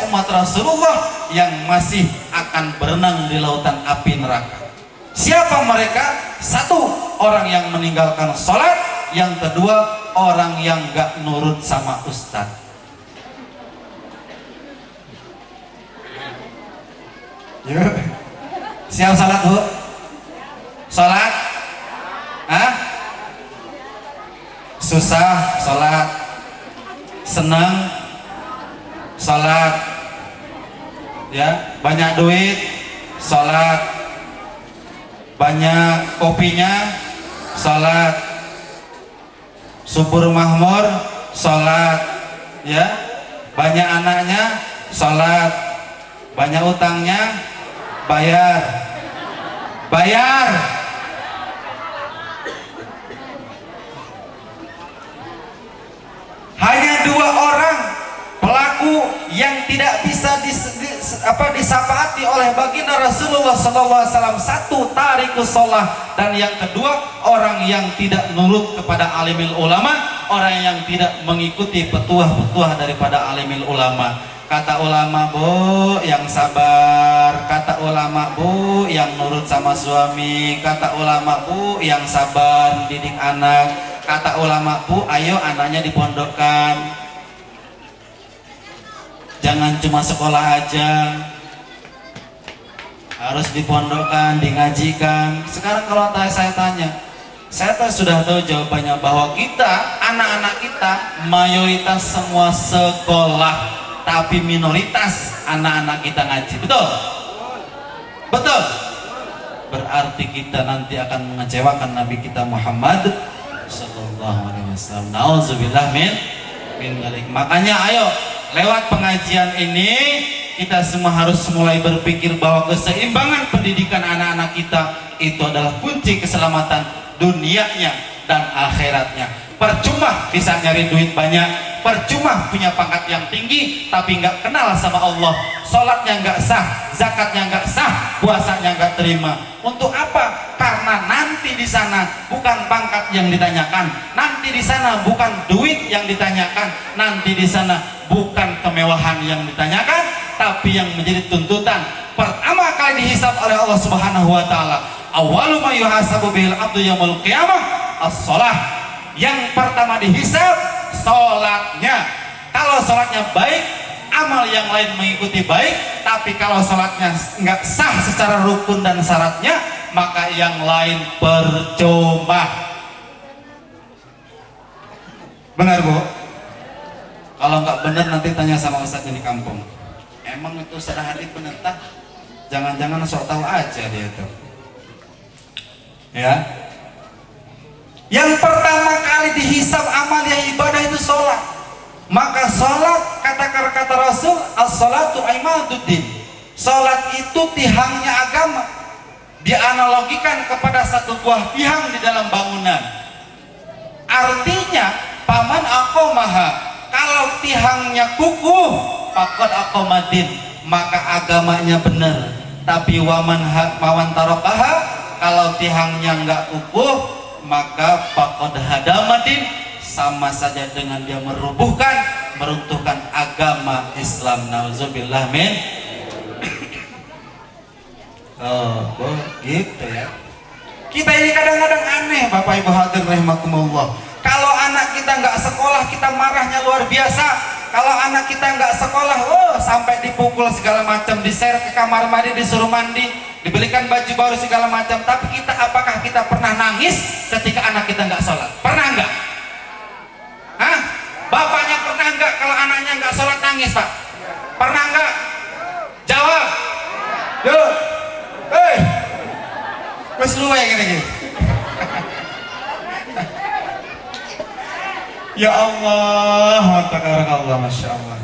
umat Rasulullah yang masih akan berenang di lautan api neraka. Siapa mereka? Satu, orang yang meninggalkan sholat. Yang kedua, orang yang gak nurut sama ustadz. Yuk. Siap salat, Bu? Salat? Hah? Susah salat, senang salat, ya, banyak duit salat, banyak kopinya salat, subur mahmur salat, ya, banyak anaknya salat, banyak utangnya bayar. Hanya dua orang pelaku yang tidak bisa disafaati oleh baginda Rasulullah SAW. Satu, tarikus sholah, dan yang kedua, orang yang tidak nurut kepada alimil ulama, orang yang tidak mengikuti petuah-petuah daripada alimil ulama. Kata ulama, Bu, yang sabar. Kata ulama, Bu, yang nurut sama suami. Kata ulama, Bu, yang sabar didik anak. Kata ulama, Bu, ayo anaknya dipondokkan, jangan cuma sekolah aja, harus dipondokkan, dingajikan. Sekarang kalau saya tanya, saya sudah tahu jawabannya, bahwa kita, anak-anak kita, mayoritas semua sekolah, tapi minoritas anak-anak kita ngaji. Betul? Betul? Berarti kita nanti akan mengecewakan Nabi kita Muhammad Sallallahu Alaihi Wasallam. Nauzubillah min dzalik. Makanya ayo, lewat pengajian ini kita semua harus mulai berpikir bahwa keseimbangan pendidikan anak-anak kita itu adalah kunci keselamatan dunianya dan akhiratnya. Percuma bisa nyari duit banyak, percuma punya pangkat yang tinggi tapi nggak kenal sama Allah, sholatnya nggak sah, zakatnya nggak sah, puasanya nggak terima. Untuk apa? Karena nanti di sana bukan pangkat yang ditanyakan, nanti di sana bukan duit yang ditanyakan, nanti di sana bukan kemewahan yang ditanyakan, tapi yang menjadi tuntutan pertama kali dihisab oleh Allah Subhanahu wa taala. Awwalu ma yuhasabu bihil abdu yaumul qiyamah as-shalah. Yang pertama dihisab sholatnya. Kalau sholatnya baik, amal yang lain mengikuti baik, tapi kalau sholatnya nggak sah secara rukun dan syaratnya, maka yang lain percuma. Benar Bu? Kalau nggak benar nanti tanya sama ustadz di kampung. Emang itu sudah hadis benar tak? Jangan-jangan sok tahu aja dia tuh. Ya. Yang pertama kali dihisab amal yang ibadah itu sholat. Maka sholat kata Rasul, as-sholatu imaduddin. Sholat itu tihangnya agama. Dianalogikan kepada satu buah tihang di dalam bangunan. Artinya paman aqomaha, kalau tihangnya kukuh pakot aqomadin, maka agamanya benar. Tapi mawan tarokaha, kalau tihangnya nggak kukuh maka pakot hadamadin, sama saja dengan dia merubuhkan, meruntuhkan agama Islam. Nauzubillah min. Oh, gitu ya. Kita ini kadang-kadang aneh, Bapak Ibu hadirin rahimakumullah. Kalau anak kita nggak sekolah, kita marahnya luar biasa. Kalau anak kita nggak sekolah, sampai dipukul segala macam, diseret ke kamar mandi, disuruh mandi, dibelikan baju baru segala macam. Tapi kita, apakah kita pernah nangis ketika anak kita nggak sholat? Pernah nggak? Hah? Bapaknya pernah nggak kalau anaknya nggak sholat nangis, Pak? Pernah nggak? Jawab. Yuk. Wes luwe gini. Ya Allah, tabarakallah, masya Allah.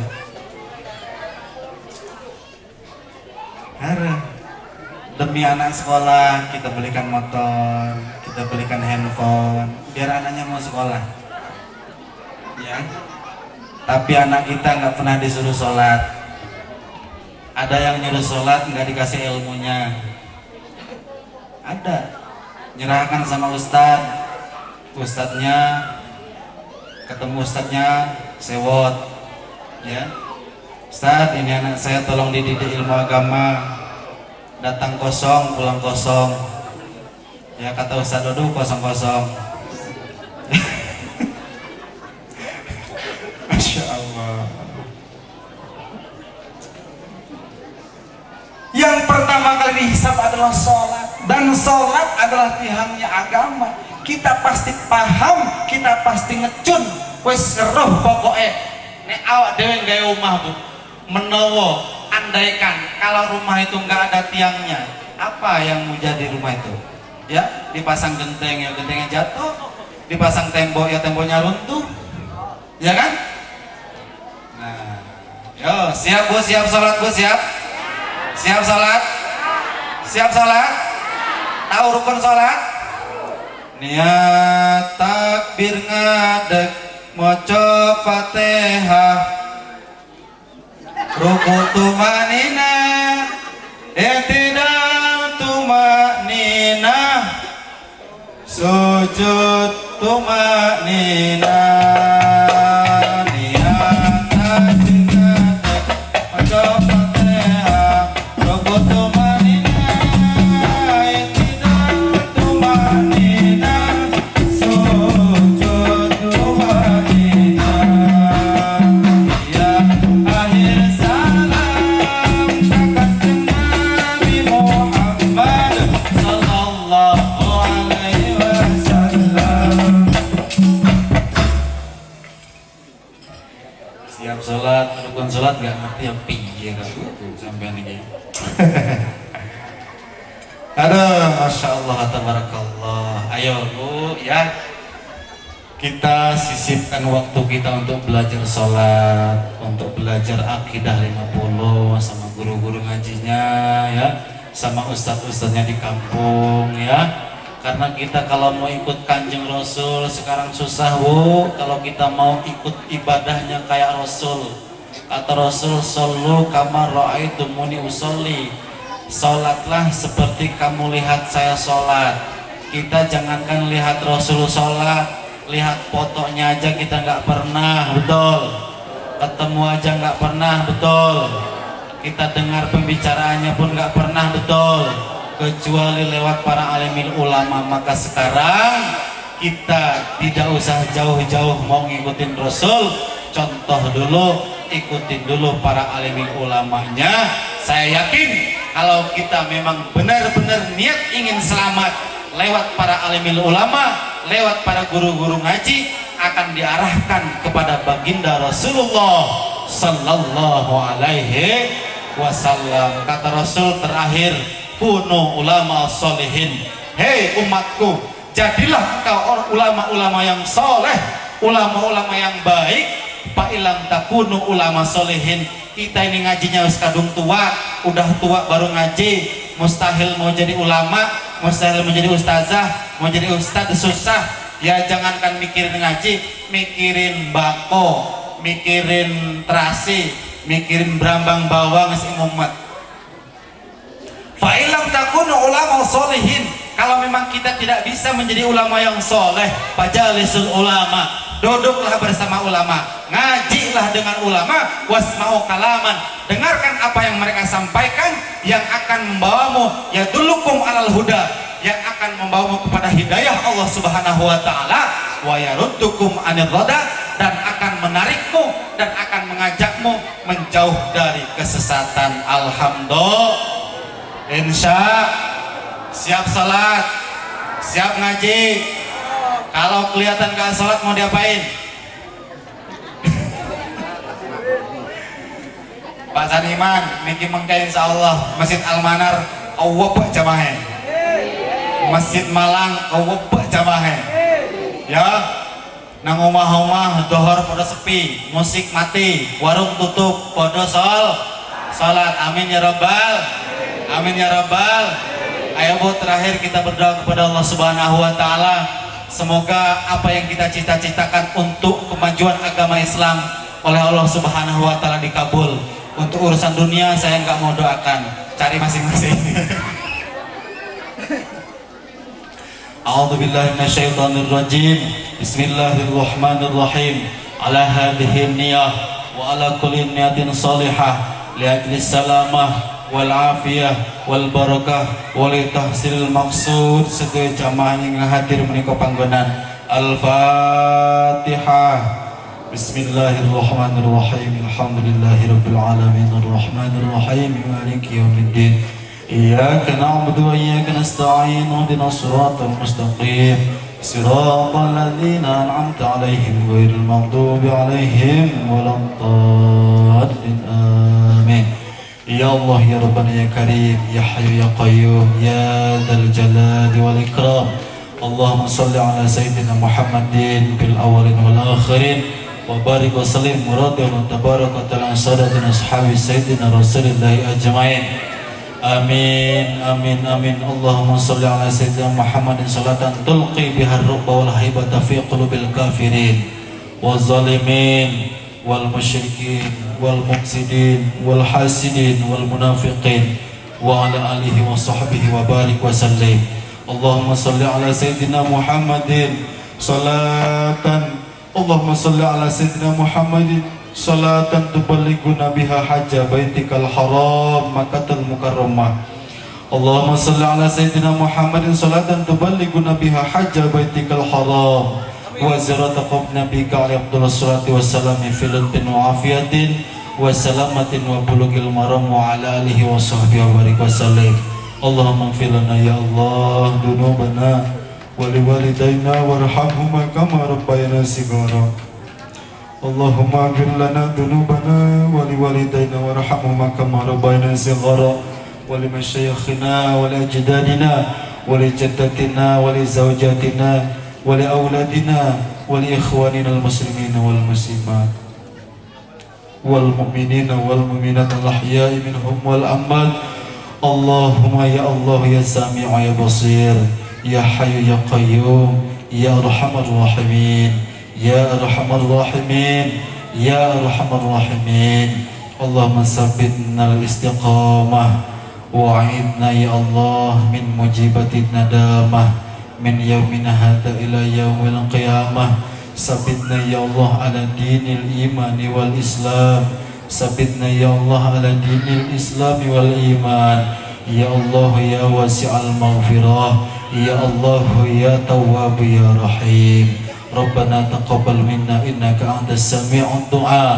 Demi anak sekolah kita belikan motor, kita belikan handphone, biar anaknya mau sekolah. Ya. Tapi anak kita nggak pernah disuruh sholat. Ada yang nyuruh sholat nggak dikasih ilmunya. Ada. Nyerahkan sama ustadznya. Ketemu ustadznya sewot, ya Ustadz, ini anak saya tolong dididik ilmu agama, datang kosong pulang kosong, ya kata ustadz, aduh kosong. Masya Allah. Yang pertama kali dihisab adalah sholat, dan sholat adalah tihangnya agama. Kita pasti paham, kita pasti ngecun, wes roh pokoknya. Nek awak dewe gawe omah Bu, menowo andaikan kalau rumah itu nggak ada tiangnya, apa yang mau jadi rumah itu? Ya, dipasang genteng ya gentengnya jatuh, dipasang tembok ya temboknya runtuh, ya kan? Nah, yo siap Bu, siap sholat Bu, siap sholat, siap sholat, tahu rukun sholat? Niat takbir ngadeg moco Fatihah, ruku tumanina, i'tidal tumanina, sujud tumanina. Niat takbir ngadeg moco Fatihah, ruku tumanina, i'tidal tumanina, sholat, rukun sholat gak ngerti yang pinggir sampai ini. Aduh, masya Allah, tabarakallah. Ayo Bu, ya kita sisipkan waktu kita untuk belajar sholat, untuk belajar akidah 50 sama guru-guru ngajinya, ya, sama ustadz-ustadznya di kampung, ya. Karena kita kalau mau ikut Kanjeng Rasul sekarang susah Bu. Kalau kita mau ikut ibadahnya kayak Rasul, kata Rasul, shollu kama ra'aitumuni usolli, sholatlah seperti kamu lihat saya sholat. Kita jangankan lihat Rasul sholat, lihat fotonya aja kita nggak pernah, betul. Ketemu aja nggak pernah, betul. Kita dengar pembicaraannya pun nggak pernah, betul, kecuali lewat para alimil ulama. Maka sekarang kita tidak usah jauh-jauh mau ngikutin Rasul. Contoh dulu, ikutin dulu para alim ulamanya. Saya yakin kalau kita memang benar-benar niat ingin selamat lewat para alim ulama, lewat para guru-guru ngaji, akan diarahkan kepada baginda Rasulullah sallallahu alaihi wasallam. Kata Rasul terakhir, kunu ulama solihin. Hei umatku, jadilah engkau ulama-ulama yang soleh, ulama-ulama yang baik. Fa'ilam takunu ulama solihin. Kita ini ngajinya wis kadung tua, udah tua baru ngaji, mustahil mau jadi ulama, mustahil menjadi ustazah, mau jadi ustaz susah. Ya jangankan mikirin ngaji, mikirin bako, mikirin terasi, mikirin berambang bawang si umat. Fa'ilam takunu ulama solihin. Kalau memang kita tidak bisa menjadi ulama yang soleh, fajalisul ulama, duduklah bersama ulama, ngajilah dengan ulama, wasma'u kalaman, dengarkan apa yang mereka sampaikan yang akan membawamu ya dulukum alal huda, yang akan membawamu kepada hidayah Allah Subhanahu wa taala, wa yaruddukum anir rada, dan akan menarikmu dan akan mengajakmu menjauh dari kesesatan. Alhamdulillah. Siap salat, siap ngaji. Kalau kelihatan gak salat mau diapain? Pak Saniman, niki mengkain insyaallah Masjid Al-Manar kawabak jamaah. Masjid Malang kawabak jamaah. Ya, nang omah-omah dohor pada sepi, musik mati, warung tutup, pada salat. Amin ya rabbal, amin ya rabbal. Ayo Bu, terakhir kita berdoa kepada Allah Subhanahu wa taala, semoga apa yang kita cita-citakan untuk kemajuan agama Islam oleh Allah Subhanahu wa taala dikabul. Untuk urusan dunia saya nggak mau doakan, cari masing-masing. A'udzubillahi minasyaitonir rajim. Bismillahirrahmanirrahim. Ala hadhihi niyyah wa ala kulli niyatin salihah li ajli salamah wal afiyah wal barakah wal tahsilil maqsud. Sedaya jamaah yang hadir menika panggonan. Al-Fatihah. Bismillahirrahmanirrahim. Alhamdulillahirabbil alamin arrahmanir rahim maliki yaumiddin. Iyyaka na'budu wa iyyaka nasta'in. Ihdinas siratal mustaqim. Siratal ladzina an'amta 'alaihim ghairil maghdubi 'alaihim waladdallin. Amin. Ya Allah ya Rabbana ya Karim ya Hayyu ya Qayyum ya Dzal Jalali wal Ikram. Allahumma shalli ala sayyidina Muhammadin fil awwalin wal akhirin wa barik wa sallim muradiyan wa tabaraka ta'ala sadatina ashabi sayyidina Rasulillah ajmain. Amin amin amin. Allahumma shalli ala sayyidina Muhammadin salatan tulqi biha ar-rubba wal haibata fi qulubil kafirin waz zalimin wal musyrikin wal mufsidin wal hasidin wal munafiqin wa ala alihi wa sahbihi wa barik wa sallim. Allahumma salli ala sayyidina Muhammadin salatan, Allahumma salli ala sayyidina Muhammadin salatan tuballighuna biha hajja baitikal haram Makkatul Mukarramah. Allahumma salli ala sayyidina Muhammadin salatan tuballighuna biha hajja baitikal haram wa ziyarata qabri nabiyika alaihi wassalatu wassalam fi lutin wa afiyatin wa salamatin wa bulughil maram wa ala alihi wa sahbihi wa barik wa sallim. Allahumma ighfir lana ya Allah dunubana wa liwalidayna warhamhuma kama rabbayana shighara. Allahumma ighfir lana dunubana wa liwalidayna warhamhuma kama rabbayana shighara wa limashayikhina wa liajdadina wa lijaddatina wa lizawjatina wa liauladina wa liikhwanina almuslimina wal muslimat wal mu'minina wal mu'minat al-ahya'i minhum wal amwat. Allahumma ya Allah ya Sami'u ya Basir ya Hayyu ya Qayyum ya Arhamar Rahimin ya Arhamar Rahimin ya Arhamar Rahimin. Allahumma sabbitna al-istiqamah wa'idna ya Allah min mujibatin nadamah min yaumina hadha ila yaumil qiyamah. Sabbitna ya Allah ala dinil imani wal islam. Sabbitna ya Allah ala dinil islami wal iman. Ya Allah ya wasi'al maghfirah. Ya Allah ya tawwab ya rahim. Rabbana taqabbal minna innaka antas sami'ud du'a.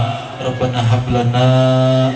Rabbana hab lana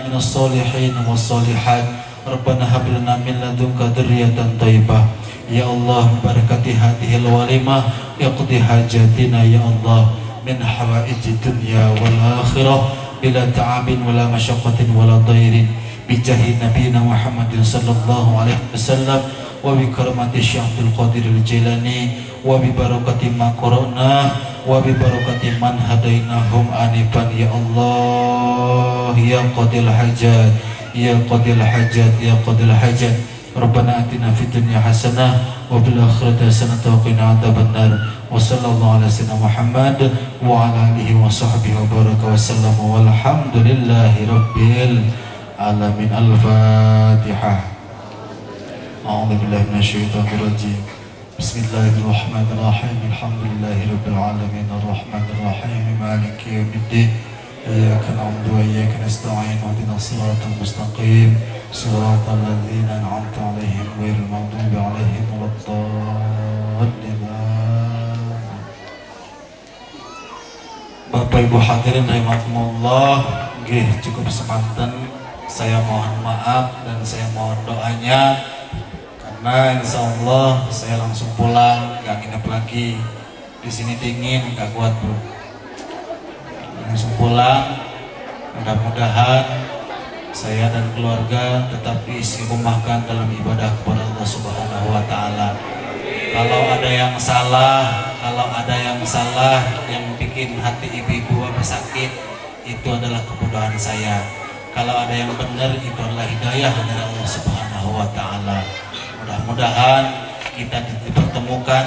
minas solihin was solihat. Rabbana hab lana min ladunka dzurriyyatan thayyibah. Ya Allah, barakati hadhil walimah, iqdi hajatina ya Allah min hawaijid dunya wal akhirah bila ta'abin wala masyaqqatin wala dhairin bijahi nabiyina Muhammadin sallallahu alaihi wasallam wa bi karamati Syekh Abdul Qadir Al-Jilani wa bi barakati ma qara'na wa bi barakati man hadainahum anifan ya Allah ya qadil hajat ya qadil hajat ya qadil hajat. Rabbana atina fid dunya hasanah wa fil akhirati hasanah wa qina adzabannar. Wa sallallahu ala sayyidina Muhammad wa ala alihi wa sahbihi wa baraka wa sallam walhamdulillahi rabbil alamin. Al-Fatihah. A'udzu billahi minasyaitonir rajim. Bismillahirrahmanirrahim. Alhamdulillahi rabbil alamin arrahmanir rahim maliki yaumiddin. Iyyaka na'budu wa iyyaka nasta'in ihdinas siratal mustaqim siratal ladzina an'amta 'alaihim ghairil maghdubi 'alaihim waladdallin. Bapak Ibu hadirin rahimakumullah, nggih cukup semanten saya mohon maaf dan saya mohon doanya karena insyaallah saya langsung pulang, nggak nginep lagi di sini, dingin nggak kuat bro. Langsung pulang, mudah-mudahan saya dan keluarga tetap diistiqomahkan dalam ibadah kepada Allah Subhanahu wa Ta'ala. Kalau ada yang salah yang bikin hati ibu-ibu apa sakit, itu adalah kebodohan saya. Kalau ada yang benar, itu adalah hidayah dari Allah Subhanahu wa Ta'ala. Mudah-mudahan kita dipertemukan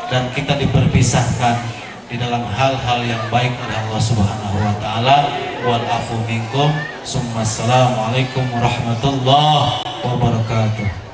dan kita diperpisahkan di dalam hal-hal yang baik oleh Allah Subhanahu wa Ta'ala. Wal afu minkum. Assalamualaikum warahmatullahi wabarakatuh.